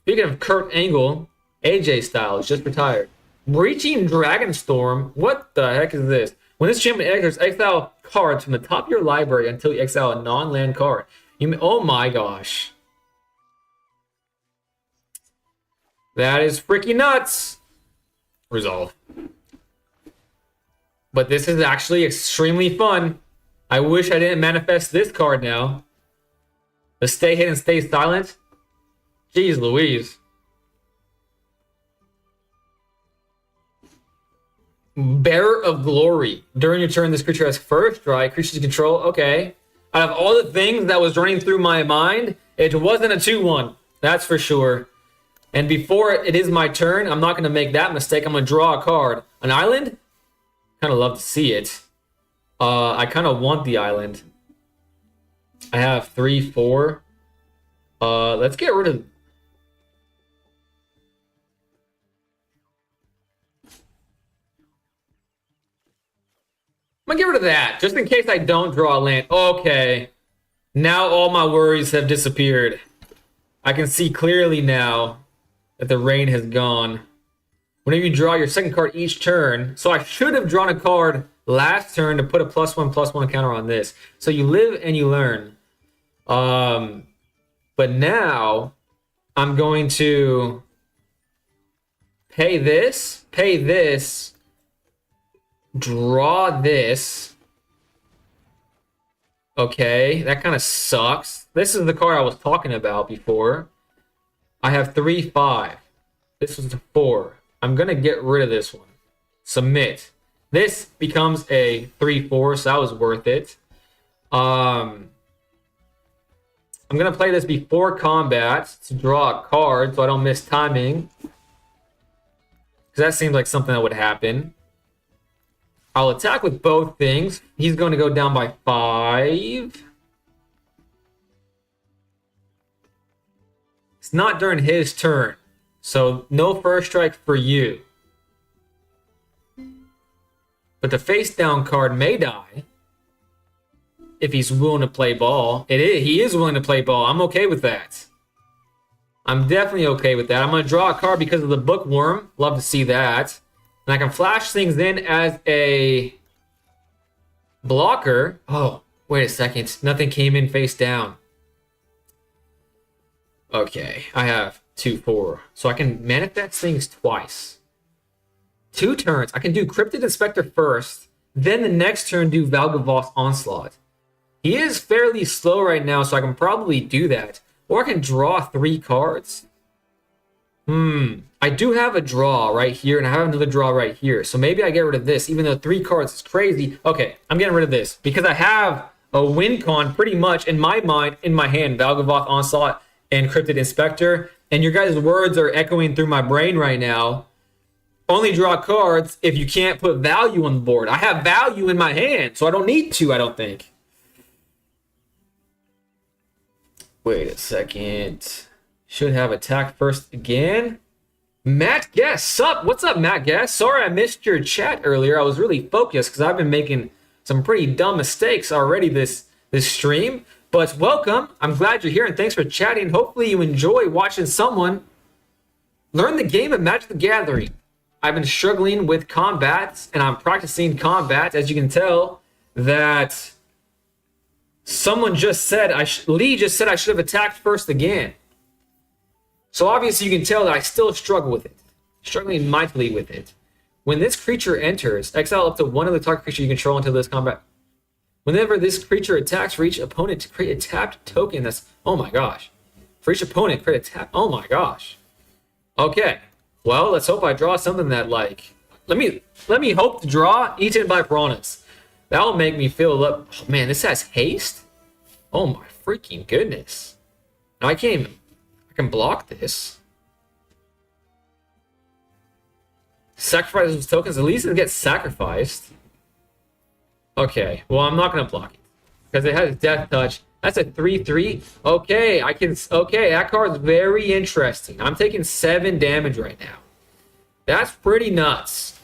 Speaking of Kurt Angle, AJ Styles just retired. Breaching Dragonstorm. What the heck is this? When this champion enters, exile cards from the top of your library until you exile a non-land card. Oh my gosh. That is freaking nuts. Resolve. But this is actually extremely fun. I wish I didn't manifest this card now. The stay hidden, stay silent. Jeez Louise. Bearer of Glory. During your turn, this creature has first strike. Creatures you control. Okay. Out of all the things that was running through my mind, it wasn't a 2/1. That's for sure. And before it is my turn, I'm not going to make that mistake. I'm going to draw a card. An island? Kind of love to see it. I kind of want the island. I have 3, 4. Let's get rid of... I'm gonna get rid of that, just in case I don't draw a land. Okay. Now all my worries have disappeared. I can see clearly now that the rain has gone. Whenever you draw your second card each turn. So I should have drawn a card last turn to put a +1/+1 counter on this. So you live and you learn. But now I'm going to pay this, draw this. Okay, that kind of sucks. This is the card I was talking about before. I have 3/5. This was a 4. I'm going to get rid of this one. Submit. This becomes a 3/4, so that was worth it. I'm going to play this before combat to draw a card so I don't miss timing. Because that seems like something that would happen. I'll attack with both things. He's going to go down by 5. It's not during his turn. So no first strike for you. But the face down card may die. If he's willing to play ball. He is willing to play ball. I'm okay with that. I'm definitely okay with that. I'm going to draw a card because of the bookworm. Love to see that. And I can flash things in as a blocker. Oh, wait a second. Nothing came in face down. Okay, I have 2/4. So I can manifest things twice. 2 turns. I can do Cryptid Inspector first. Then the next turn do Valgavoth's Onslaught. He is fairly slow right now, so I can probably do that. Or I can draw 3 cards. I do have a draw right here, and I have another draw right here. So maybe I get rid of this, even though 3 cards is crazy. Okay, I'm getting rid of this. Because I have a win con pretty much in my mind, in my hand. Valgavoth Onslaught and Cryptid Inspector. And your guys' words are echoing through my brain right now. Only draw cards if you can't put value on the board. I have value in my hand, so I don't need to, I don't think. Wait a second. Should have attack first again. Matt Guest, sup? What's up, Matt Guest? Sorry I missed your chat earlier. I was really focused because I've been making some pretty dumb mistakes already this stream. But welcome. I'm glad you're here and thanks for chatting. Hopefully you enjoy watching someone learn the game of Magic the Gathering. I've been struggling with combats and I'm practicing combat. As you can tell that someone just said, Lee just said I should have attacked first again. So obviously you can tell that I still struggle with it. Struggling mightily with it. When this creature enters, exile up to one of the target creature you control until this combat. Whenever this creature attacks for each opponent to create a tapped token that's... Oh my gosh. For each opponent, create a tap... Oh my gosh. Okay. Well, let's hope I draw something that, like... Let me hope to draw Eaten by Piranhas. That'll make me feel... Oh man, this has haste? Oh my freaking goodness. Now I can't even... I can block this. Sacrifice those tokens. At least it gets sacrificed. Okay, well, I'm not going to block it. Because it has Death Touch. That's a 3/3. Okay, Okay, that card's very interesting. I'm taking 7 damage right now. That's pretty nuts.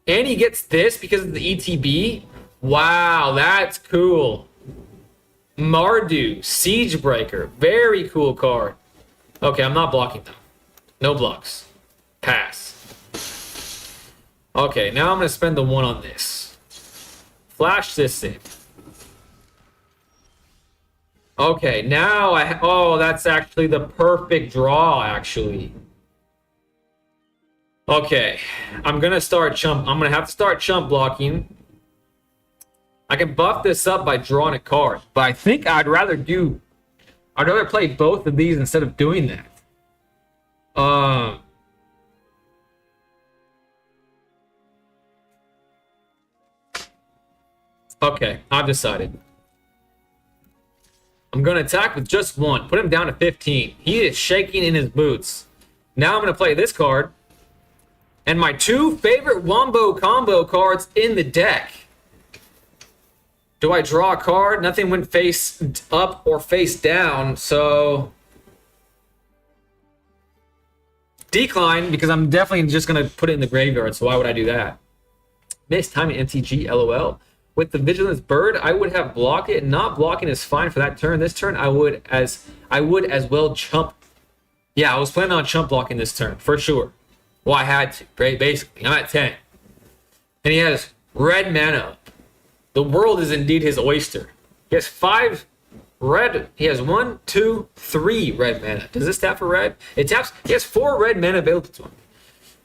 And he gets this because of the ETB. Wow, that's cool. Mardu, Siegebreaker. Very cool card. Okay, I'm not blocking though. No blocks. Pass. Okay, now I'm going to spend the 1 on this. Flash this in. Okay, now oh, that's actually the perfect draw, actually. Okay, I'm going to have to start chump blocking. I can buff this up by drawing a card, but I think I'd rather play both of these instead of doing that. Okay, I've decided. I'm going to attack with just 1. Put him down to 15. He is shaking in his boots. Now I'm going to play this card. And my 2 favorite Wombo combo cards in the deck. Do I draw a card? Nothing went face up or face down, so... Decline, because I'm definitely just going to put it in the graveyard, so why would I do that? Missed timing MTG, LOL. With the Vigilance Bird, I would have blocked it. Not blocking is fine for that turn. This turn, I would as well chump Yeah, I was planning on chump blocking this turn, for sure. Well, I had to, right? Basically. I'm at 10. And he has red mana up. The world is indeed his oyster. He has 5 red. He has 1, 2, 3 red mana. Does this tap for red? It taps. He has 4 red mana available to him.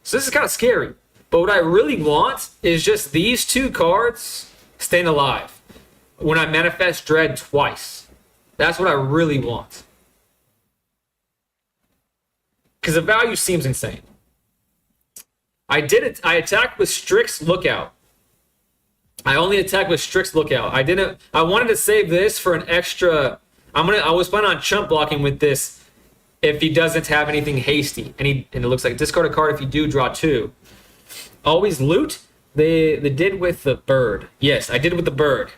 So this is kind of scary. But what I really want is just these 2 cards staying alive when I manifest Dread twice. That's what I really want. Because the value seems insane. I attacked with Strix Lookout. I only attacked with Strix Lookout. I wanted to save this for an extra. I was planning on chump blocking with this if he doesn't have anything hasty. And it looks like discard a card if you do draw 2. Always loot. They did with the bird. Yes, I did with the bird.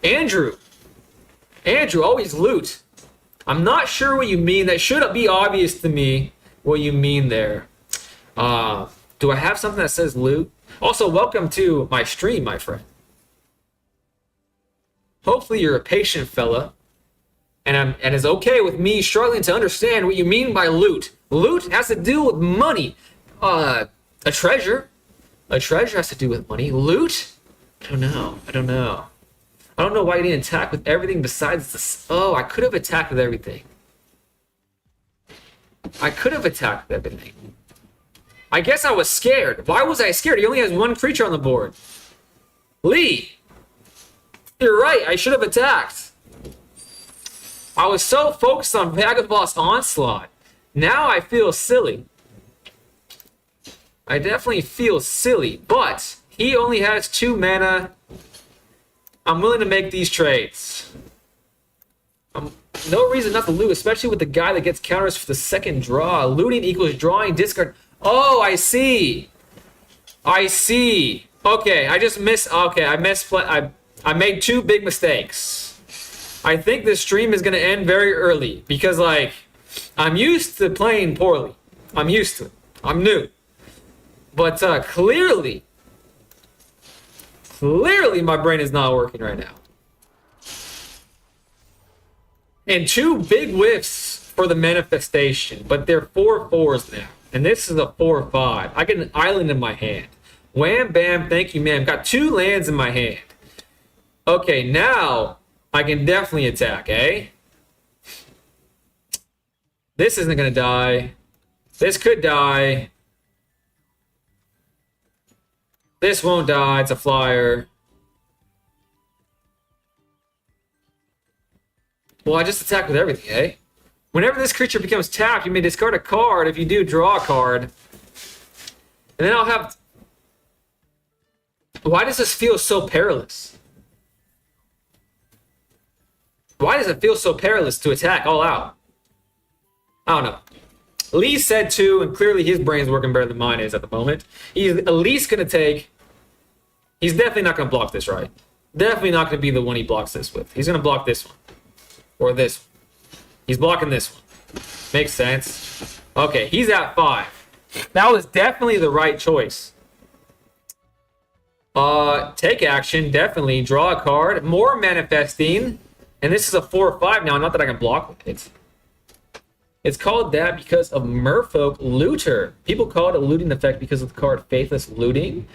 Andrew, always loot. I'm not sure what you mean. That should be obvious to me what you mean there. Do I have something that says loot? Also, welcome to my stream, my friend. Hopefully you're a patient fella and is okay with me struggling to understand what you mean by loot. Loot has to do with money. A treasure. A treasure has to do with money. Loot? I don't know. I don't know why you didn't attack with everything besides this. Oh, I could have attacked with everything. I guess I was scared. Why was I scared? He only has 1 creature on the board. Lee, you're right. I should have attacked. I was so focused on Vagabond's Onslaught. Now I feel silly. I definitely feel silly, but he only has 2 mana. I'm willing to make these trades. No reason not to loot, especially with the guy that gets counters for the second draw. Looting equals drawing, discard. Oh, I see. Okay, I just missed. Okay, I made 2 big mistakes. I think this stream is going to end very early because, like, I'm used to playing poorly. I'm used to it. I'm new. But clearly my brain is not working right now. And 2 big whiffs for the manifestation, but they're 4/4s now. And this is a 4/5. I get an island in my hand. Wham, bam, thank you, ma'am. Got 2 lands in my hand. Okay, now I can definitely attack, eh? This isn't going to die. This could die. This won't die. It's a flyer. Well, I just attack with everything, eh? Whenever this creature becomes tapped, you may discard a card. If you do, draw a card. And then I'll have... Why does this feel so perilous? Why does it feel so perilous to attack all out? I don't know. Lee said 2, and clearly his brain's working better than mine is at the moment. He's at least going to take... He's definitely not going to block this, right? Definitely not going to be the one he blocks this with. He's going to block this one. Or this one. He's blocking this one. Makes sense. Okay, he's at 5. That was definitely the right choice. Take action, definitely. Draw a card. More manifesting. And this is a 4/5 now, not that I can block with it. It's called that because of Merfolk Looter. People call it a looting effect because of the card Faithless Looting.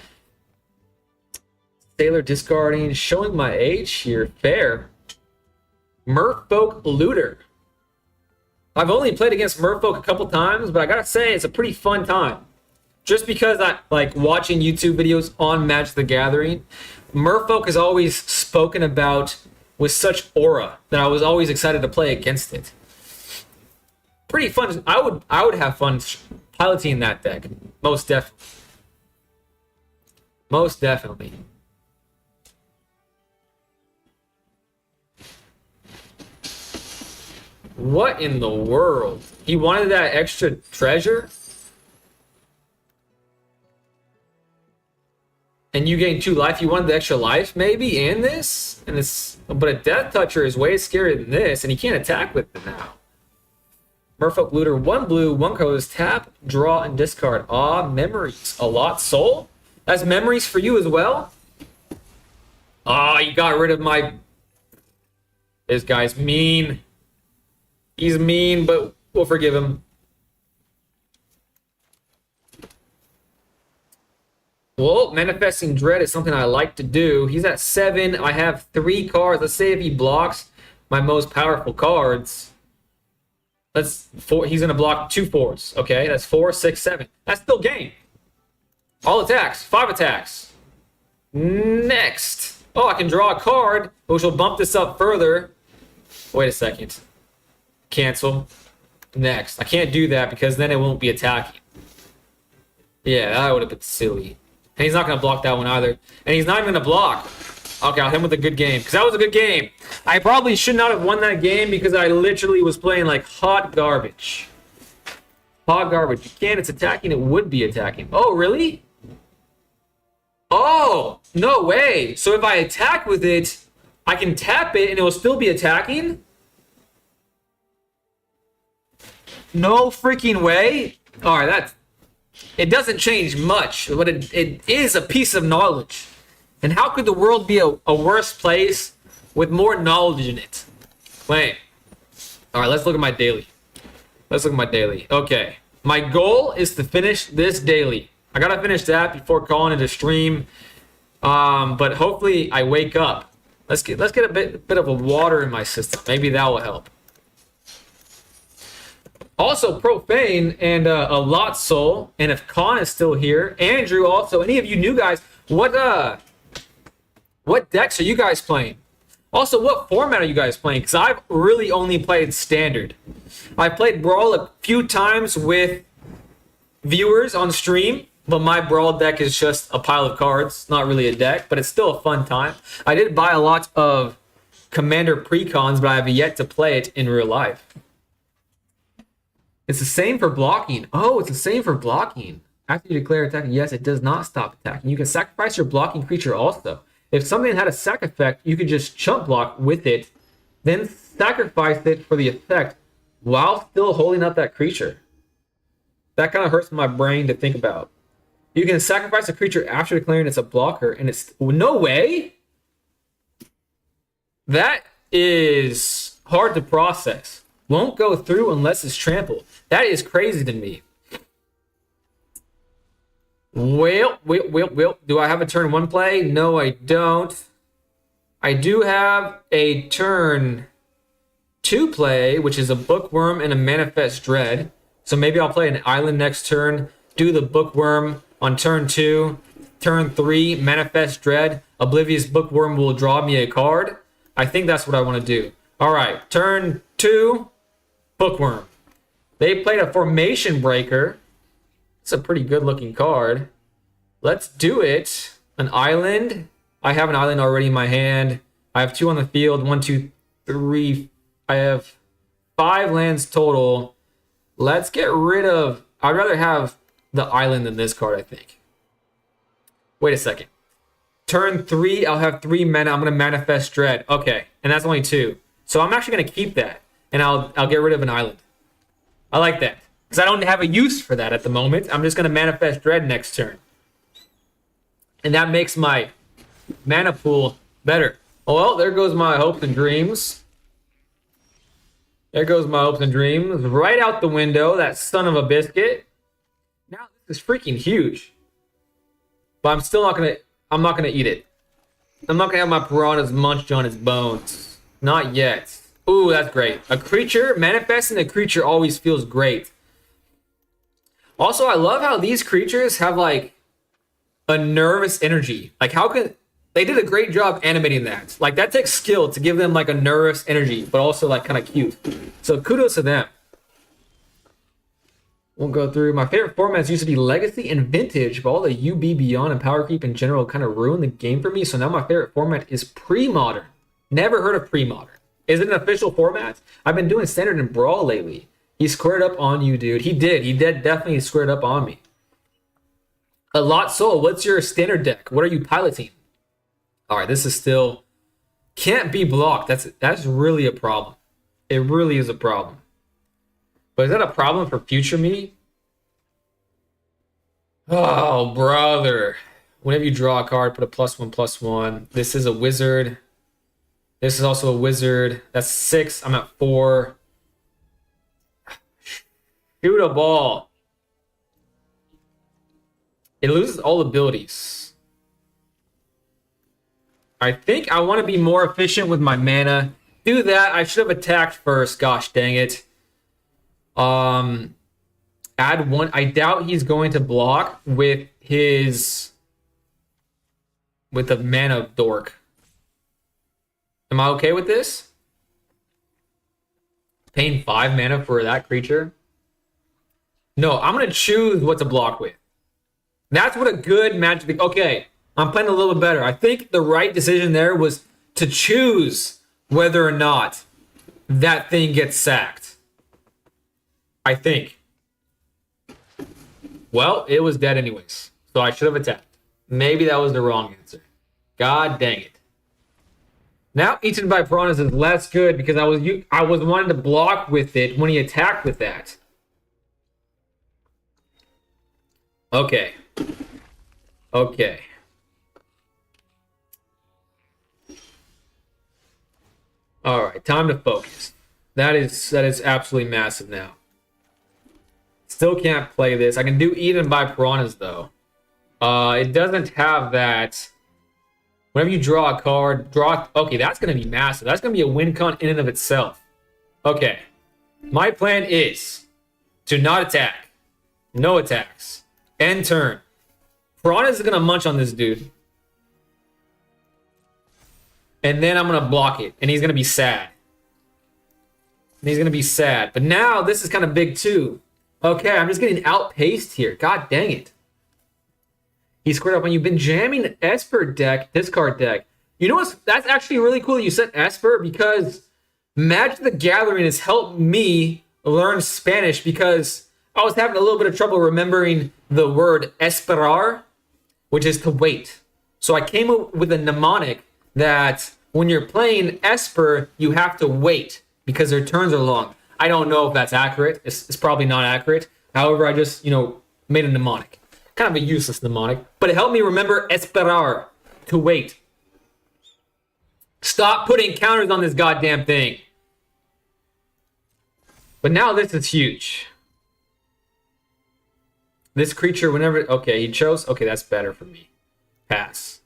Sailor discarding. Showing my age here. Fair. Merfolk Looter. I've only played against Merfolk a couple times, but I gotta say it's a pretty fun time. Just because I like watching YouTube videos on Magic the Gathering, Merfolk is always spoken about with such aura that I was always excited to play against it. Pretty fun. I would have fun piloting that deck. Most definitely. Most definitely. What in the world? He wanted that extra treasure? And you gain 2 life. You wanted the extra life, maybe, and this? And this, but a Death Toucher is way scarier than this, and he can't attack with it now. Merfolk Looter, 1 blue, 1 colors, tap, draw, and discard. Ah, memories. A lot soul? That's memories for you as well? Ah, you got rid of my... This guy's mean. He's mean, but we'll forgive him. Well, Manifesting Dread is something I like to do. He's at 7. I have 3 cards. Let's say if he blocks my most powerful cards, he's gonna block 2 4s. Okay, that's 4, 6, 7. That's still game. All attacks, 5 attacks. Next. Oh, I can draw a card, which will bump this up further. Wait a second. Cancel. Next. I can't do that because then it won't be attacking. Yeah, that would have been silly. And he's not going to block that one either. And he's not even going to block. Okay, I'll hit him with a good game. Because that was a good game. I probably should not have won that game because I literally was playing like hot garbage. Hot garbage. You can't. It's attacking. It would be attacking. Oh, really? Oh, no way. So if I attack with it, I can tap it and it will still be attacking? No freaking way. All right, it doesn't change much, but it is a piece of knowledge. And how could the world be a worse place with more knowledge in it? Wait. All right, let's look at my daily. Okay. My goal is to finish this daily. I got to finish that before calling it a stream. But hopefully I wake up. Let's get a bit of a water in my system. Maybe that will help. Also, Profane and a Lot Soul, and if Khan is still here, Andrew also, any of you new guys, what decks are you guys playing? Also, what format are you guys playing? Because I've really only played Standard. I played Brawl a few times with viewers on stream, but my Brawl deck is just a pile of cards, not really a deck, but it's still a fun time. I did buy a lot of Commander Precons, but I have yet to play it in real life. It's the same for blocking. Oh, it's the same for blocking. After you declare attacking, yes, it does not stop attacking. You can sacrifice your blocking creature also. If something had a sac effect, you could just chump block with it, then sacrifice it for the effect while still holding up that creature. That kind of hurts my brain to think about. You can sacrifice a creature after declaring it's a blocker, and it's... No way? That is hard to process. Won't go through unless it's trampled. That is crazy to me. Well. Do I have a turn 1 play? No, I don't. I do have a turn 2 play, which is a Bookworm and a Manifest Dread. So maybe I'll play an island next turn, do the Bookworm on turn 2. Turn 3, Manifest Dread. Oblivious Bookworm will draw me a card. I think that's what I want to do. All right, turn 2, Bookworm. They played a Formation Breaker. It's a pretty good looking card. Let's do it. An island. I have an island already in my hand. I have 2 on the field. 1, 2, 3. I have 5 lands total. Let's get rid of... I'd rather have the island than this card, I think. Wait a second. Turn 3, I'll have 3 mana. I'm going to Manifest Dread. Okay, and that's only 2. So I'm actually going to keep that. And I'll get rid of an island. I like that. Because I don't have a use for that at the moment. I'm just going to Manifest Dread next turn. And that makes my mana pool better. Oh, well, there goes my hopes and dreams. There goes my hopes and dreams. Right out the window, that son of a biscuit. Now this is freaking huge. But I'm still not going to... I'm not going to eat it. I'm not going to have my piranhas munched on its bones. Not yet. Ooh, that's great. A creature, manifesting a creature always feels great. Also, I love how these creatures have like a nervous energy. Like how can they did a great job animating that. Like that takes skill to give them like a nervous energy, but also like kind of cute. So kudos to them. We'll go through. My favorite formats used to be Legacy and Vintage, but all the UB Beyond and Power Creep in general kind of ruined the game for me. So now my favorite format is Pre-Modern. Never heard of Pre-Modern. Is it an official format? I've been doing Standard and Brawl lately. He squared up on you, dude. He did. He did definitely squared up on me. A Lot Soul, what's your standard deck? What are you piloting? All right, this is still... Can't be blocked. That's really a problem. It really is a problem. But is that a problem for future me? Oh, brother. Whenever you draw a card, put a +1/+1. This is a wizard. This is also a wizard. That's 6. I'm at 4. Shoot a ball. It loses all abilities. I think I want to be more efficient with my mana. Do that. I should have attacked first. Gosh dang it. Add one. I doubt he's going to block with the mana dork. Am I okay with this? Paying 5 mana for that creature? No, I'm going to choose what to block with. That's what a good Magic... Okay, I'm playing a little better. I think the right decision there was to choose whether or not that thing gets sacked. I think. Well, it was dead anyways. So I should have attacked. Maybe that was the wrong answer. God dang it. Now Eaten by Piranhas is less good because I was wanting to block with it when he attacked with that. Okay. Okay. All right, time to focus. That is absolutely massive now. Still can't play this. I can do Eaten by Piranhas though. It doesn't have that. Whenever you draw a card, okay, that's going to be massive. That's going to be a win con in and of itself. Okay. My plan is to not attack. No attacks. End turn. Piranhas is going to munch on this dude. And then I'm going to block it. And he's going to be sad. But now this is kind of big too. Okay, I'm just getting outpaced here. God dang it. He squared up when you've been jamming the Esper deck, discard deck. You know what? That's actually really cool that you said Esper because Magic the Gathering has helped me learn Spanish because I was having a little bit of trouble remembering the word esperar, which is to wait. So I came up with a mnemonic that when you're playing Esper, you have to wait because their turns are long. I don't know if that's accurate. It's probably not accurate. However, I just, made a mnemonic. Kind of a useless mnemonic, but it helped me remember esperar, to wait. Stop putting counters on this goddamn thing. But now this is huge. This creature, whenever... Okay, he chose... Okay, that's better for me. Pass.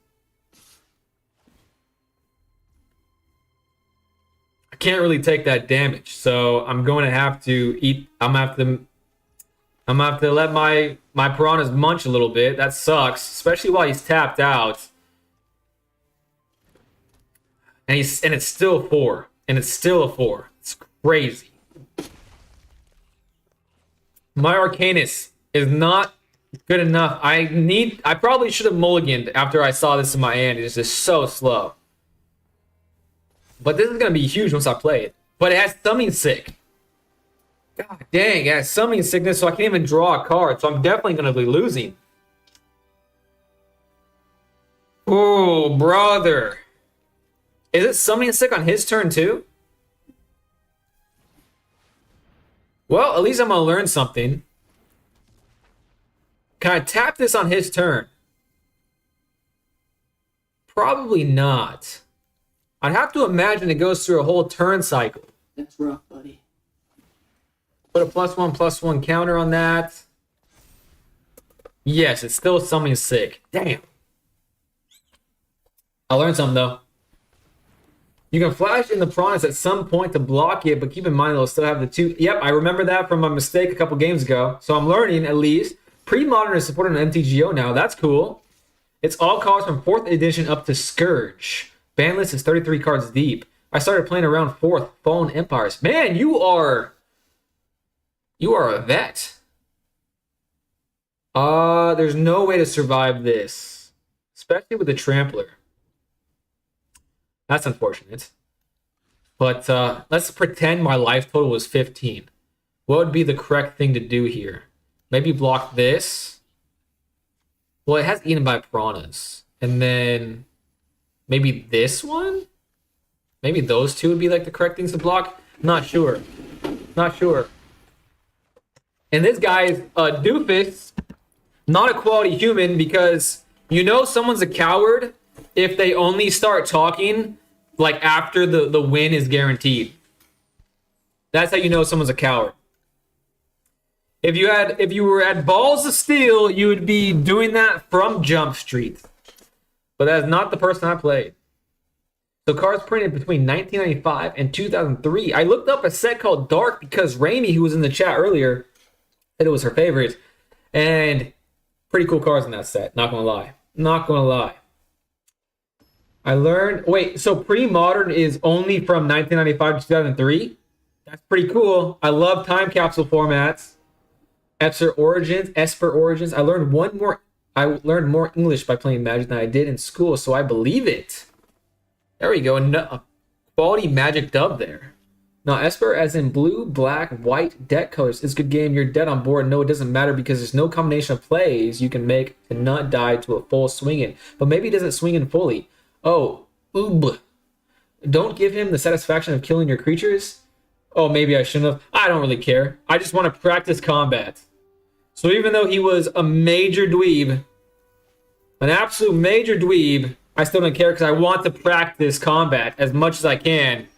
I can't really take that damage, so I'm going to have to eat... I'm going to have to let my Piranhas munch a little bit. That sucks, especially while he's tapped out. And it's still 4. And it's still a 4. It's crazy. My Arcanus is not good enough. I probably should have mulliganed after I saw this in my hand. It's just so slow. But this is going to be huge once I play it. But it has Summoning Sick. God dang, it has Summoning Sickness, so I can't even draw a card. So I'm definitely going to be losing. Oh, brother. Is it Summoning Sick on his turn too? Well, at least I'm going to learn something. Can I tap this on his turn? Probably not. I'd have to imagine it goes through a whole turn cycle. That's rough, buddy. Put a +1/+1 counter on that. Yes, it's still Summoning Sick. Damn. I learned something though. You can flash in the Piranhas at some point to block it, but keep in mind it'll still have the 2. Yep, I remember that from my mistake a couple games ago. So I'm learning at least. Pre-Modern is supported on MTGO now. That's cool. It's all cards from 4th edition up to Scourge. Ban list is 33 cards deep. I started playing around 4th. Fallen Empires. Man, you are a vet. There's no way to survive this. Especially with the Trampler. That's unfortunate. But let's pretend my life total was 15. What would be the correct thing to do here? Maybe block this. Well, it has Eaten by Piranhas. And then maybe this one? Maybe those two would be like the correct things to block? Not sure. Not sure. And this guy's a doofus. Not a quality human because you know someone's a coward if they only start talking like after the win is guaranteed. That's how you know someone's a coward. If you were at Balls of Steel, you would be doing that from Jump Street. But that's not the person I played. So cards printed between 1995 and 2003. I looked up a set called Dark because Raimi, who was in the chat earlier, said it was her favorite. And pretty cool cards in that set. Not gonna lie. Not gonna lie. I learned... Wait, so pre-modern is only from 1995 to 2003? That's pretty cool. I love time capsule formats. Esper Origins. I learned more English by playing Magic than I did in school, so I believe it. There we go. A quality Magic dub there. Now, Esper as in blue, black, white, deck colors. It's a good game. You're dead on board. No, it doesn't matter because there's no combination of plays you can make to not die to a full swing in. But maybe it doesn't swing in fully. Oh, oob. Don't give him the satisfaction of killing your creatures. Oh, maybe I shouldn't have. I don't really care. I just want to practice combat. So even though he was a major dweeb, an absolute major dweeb, I still don't care because I want to practice combat as much as I can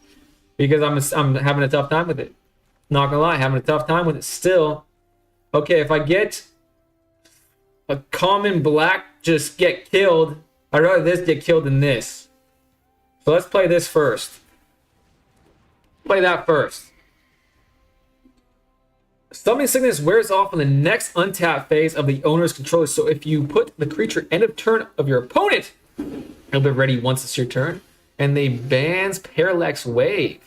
because I'm having a tough time with it. Not gonna lie, having a tough time with it still. Okay, if I get a common black just get killed, I'd rather this get killed than this. So let's play this first. Play that first. Summoning Sickness wears off on the next untap phase of the owner's controller. So if you put the creature end of turn of your opponent, it'll be ready once it's your turn. And they bans Parallax Wave.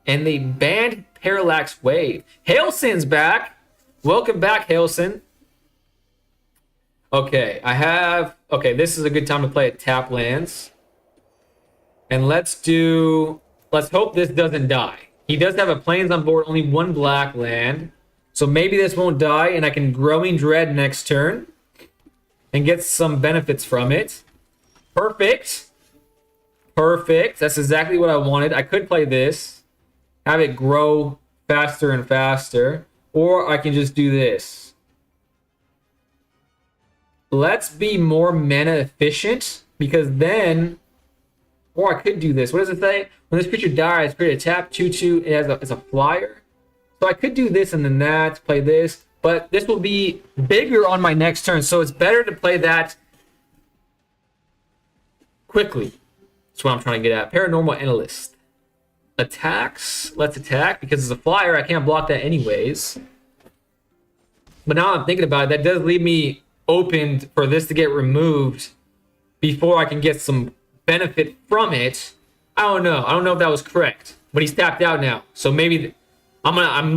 And they banned Parallax Wave. Hailson's back. Welcome back, Hailson. Okay, okay, this is a good time to play a tap lands. And let's hope this doesn't die. He does have a plains on board, only one black land. So maybe this won't die, and I can Growing Dread next turn and get some benefits from it. Perfect. Perfect. That's exactly what I wanted. I could play this, have it grow faster and faster, or I can just do this. Let's be more mana efficient, because then... Or I could do this. What does it say? When this creature dies, create a tap 2/2. It's a flyer. So I could do this and then that, play this. But this will be bigger on my next turn. So it's better to play that quickly. That's what I'm trying to get at. Paranormal Analyst. Attacks. Let's attack. Because it's a flyer, I can't block that anyways. But now I'm thinking about it, that does leave me open for this to get removed before I can get some benefit from it. I don't know. I don't know if that was correct. But he's tapped out now. So maybe I'm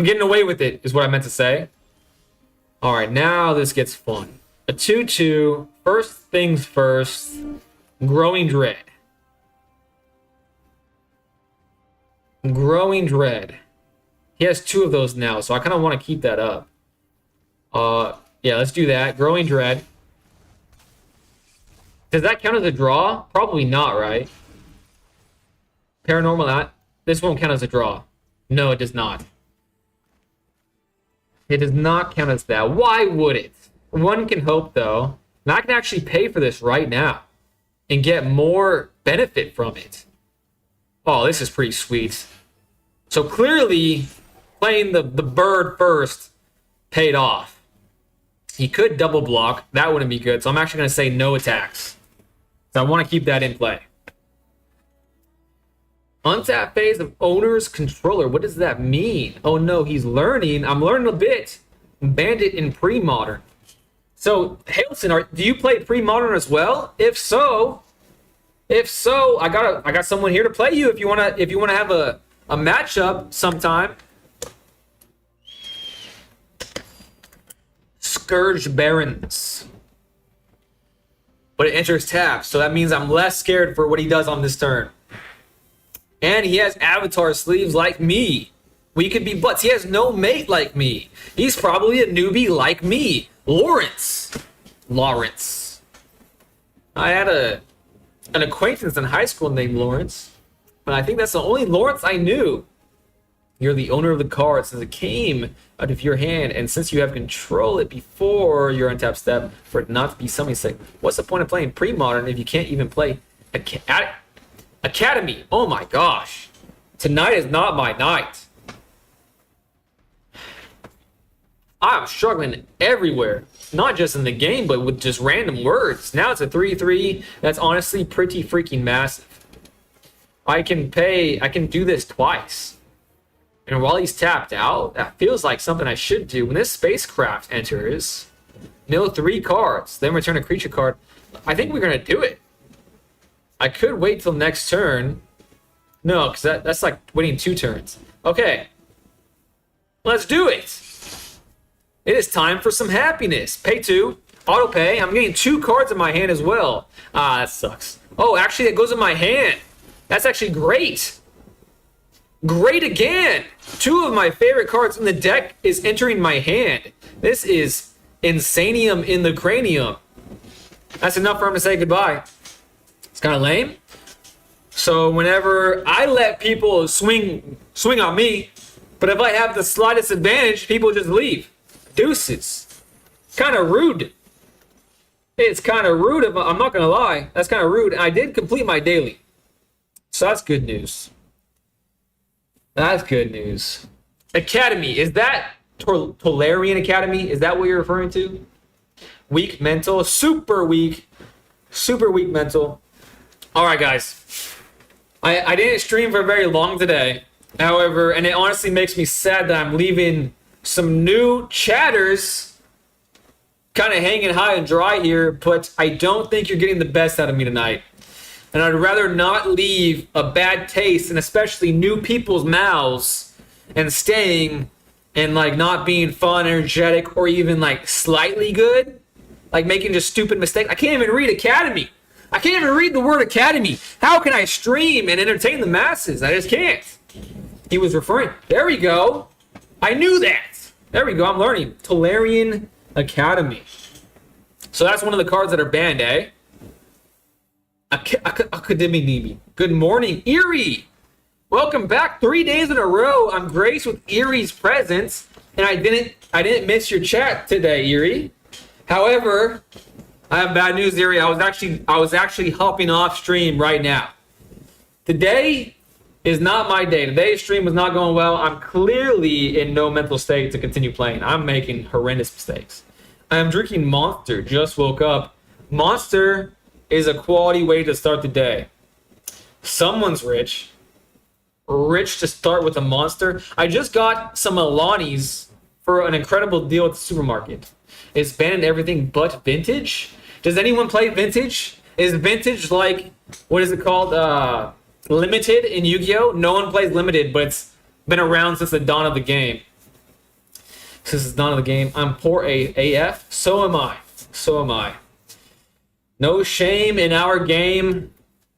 getting away with it, is what I meant to say. Alright, now this gets fun. A 2/2. First things first. Growing Dread. Growing Dread. He has 2 of those now, so I kind of want to keep that up. Yeah, let's do that. Growing Dread. Does that count as a draw? Probably not, right? Paranormal... This won't count as a draw. No, it does not. It does not count as that. Why would it? One can hope, though. And I can actually pay for this right now and get more benefit from it. Oh, this is pretty sweet. So clearly, playing the bird first paid off. He could double block. That wouldn't be good. So I'm actually going to say no attacks. So I want to keep that in play. Untap phase of owner's controller. What does that mean? Oh no, he's learning. I'm learning a bit. Bandit in pre-modern. So, Hailson, do you play pre-modern as well? If so, I got someone here to play you. If you wanna have a matchup sometime. Scourge Barons. But it enters tap, so that means I'm less scared for what he does on this turn. And he has avatar sleeves like me. We could be butts. He has no mate like me. He's probably a newbie like me. Lawrence. I had an acquaintance in high school named Lawrence. But I think that's the only Lawrence I knew. You're the owner of the card since it came out of your hand. And since you have control it before your untap step for it not to be something sick. What's the point of playing pre-modern if you can't even play Academy? Oh my gosh. Tonight is not my night. I'm struggling everywhere. Not just in the game, but with just random words. Now it's a 3-3. That's honestly pretty freaking massive. I can do this twice. And while he's tapped out, that feels like something I should do. When this spacecraft enters, mill 3 cards, then return a creature card. I think we're going to do it. I could wait till next turn. No, because that's like waiting 2 turns. Okay. Let's do it. It is time for some happiness. Pay 2. Auto pay. I'm getting 2 cards in my hand as well. Ah, that sucks. Oh, actually, it goes in my hand. That's actually great. Great again. 2 of my favorite cards in the deck is entering my hand. This is Insanium in the Cranium. That's enough for him to say goodbye. It's kind of lame. So whenever I let people swing on me, but if I have the slightest advantage, people just leave. Deuces. Kind of rude. It's kind of rude. I'm not going to lie. That's kind of rude. I did complete my daily. So that's good news. That's good news. Academy. Is that Tolarian Academy? Is that what you're referring to? Weak mental. Super weak. Super weak mental. All right, guys. I didn't stream for very long today. However, and it honestly makes me sad that I'm leaving some new chatters kind of hanging high and dry here, but I don't think you're getting the best out of me tonight. And I'd rather not leave a bad taste, and especially new people's mouths, and staying and like not being fun, energetic, or even like slightly good, like making just stupid mistakes. I can't even read Academy. I can't even read the word Academy. How can I stream and entertain the masses? I just can't. He was referring. There we go. I knew that. There we go. I'm learning. Tolarian Academy. So that's one of the cards that are banned, eh? Academy. Good morning, Erie. Welcome back. 3 days in a row. I'm graced with Erie's presence, and I didn't miss your chat today, Erie. However, I have bad news, Erie. I was actually hopping off stream right now. Today is not my day. Today's stream was not going well. I'm clearly in no mental state to continue playing. I'm making horrendous mistakes. I am drinking Monster. Just woke up. Monster is a quality way to start the day. Someone's rich. Rich to start with a Monster. I just got some Alani's for an incredible deal at the supermarket. It's banned everything but Vintage. Does anyone play Vintage? Is Vintage like, what is it called? Limited in Yu-Gi-Oh? No one plays Limited, but it's been around since the dawn of the game. Since the dawn of the game. I'm poor AF. So am I. So am I. No shame in our game.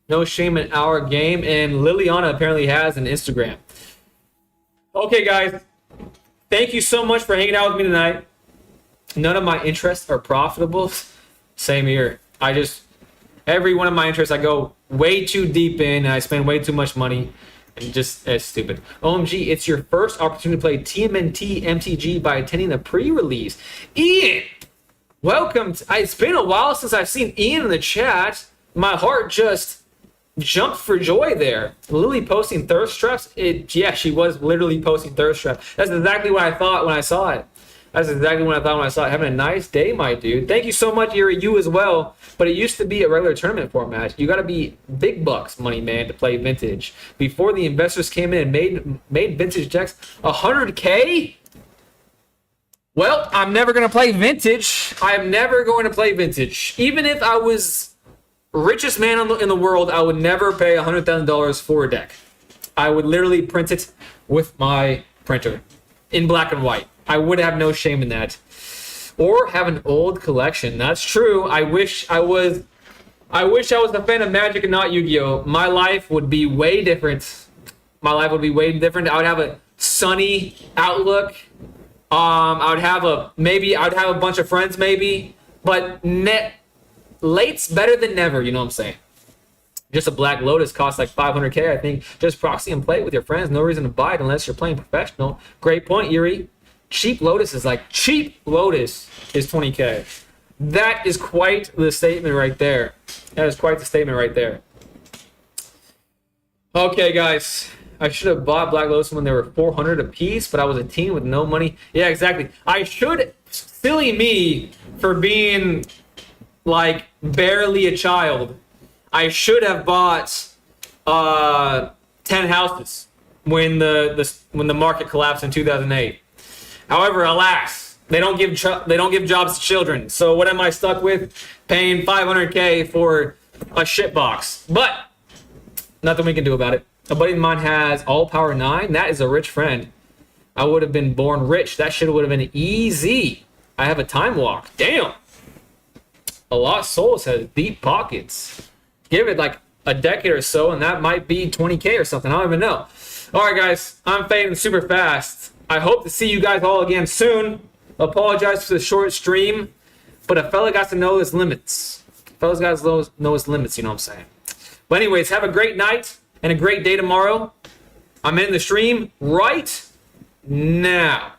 No shame in our game. And Liliana apparently has an Instagram. Okay, guys. Thank you so much for hanging out with me tonight. None of my interests are profitable. Same here. Every one of my interests I go way too deep in, and I spend way too much money. And just, it's stupid. OMG, it's your first opportunity to play TMNT MTG by attending a pre-release. Ian! Welcome. It's been a while since I've seen Ian in the chat. My heart just jumped for joy there. Lily posting thirst traps? Yeah, she was literally posting thirst traps. That's exactly what I thought when I saw it. That's exactly what I thought when I saw it. Having a nice day, my dude. Thank you so much, Yuri. You as well. But it used to be a regular tournament format. You got to be big bucks, money man, to play Vintage. Before the investors came in and made Vintage decks 100K? Well, I'm never going to play Vintage. I'm never going to play Vintage. Even if I was richest man in the world, I would never pay $100,000 for a deck. I would literally print it with my printer in black and white. I would have no shame in that. Or have an old collection. That's true. I wish I was a fan of Magic and not Yu-Gi-Oh! My life would be way different. I would have a sunny outlook. I would have a bunch of friends maybe. But late's better than never, you know what I'm saying? Just a Black Lotus costs like 500K, I think. Just proxy and play it with your friends. No reason to buy it unless you're playing professional. Great point, Yuri. Cheap Lotus is 20K. That is quite the statement right there. Okay, guys. I should have bought Black Lotus when they were 400 a piece, but I was a teen with no money. Yeah, exactly. I should, silly me for being like barely a child. I should have bought 10 houses when the market collapsed in 2008. However, alas, they don't give jobs to children. So what am I stuck with? Paying $500K for a shit box. But nothing we can do about it. A buddy of mine has All Power 9. That is a rich friend. I would have been born rich. That shit would have been easy. I have a time walk. Damn. A Lost Souls has deep pockets. Give it like a decade or so, and that might be 20K or something. I don't even know. All right, guys. I'm fading super fast. I hope to see you guys all again soon. Apologize for the short stream, but a fella got to know his limits. Fellas got to know his limits, you know what I'm saying? But anyways, have a great night and a great day tomorrow. I'm in the stream right now.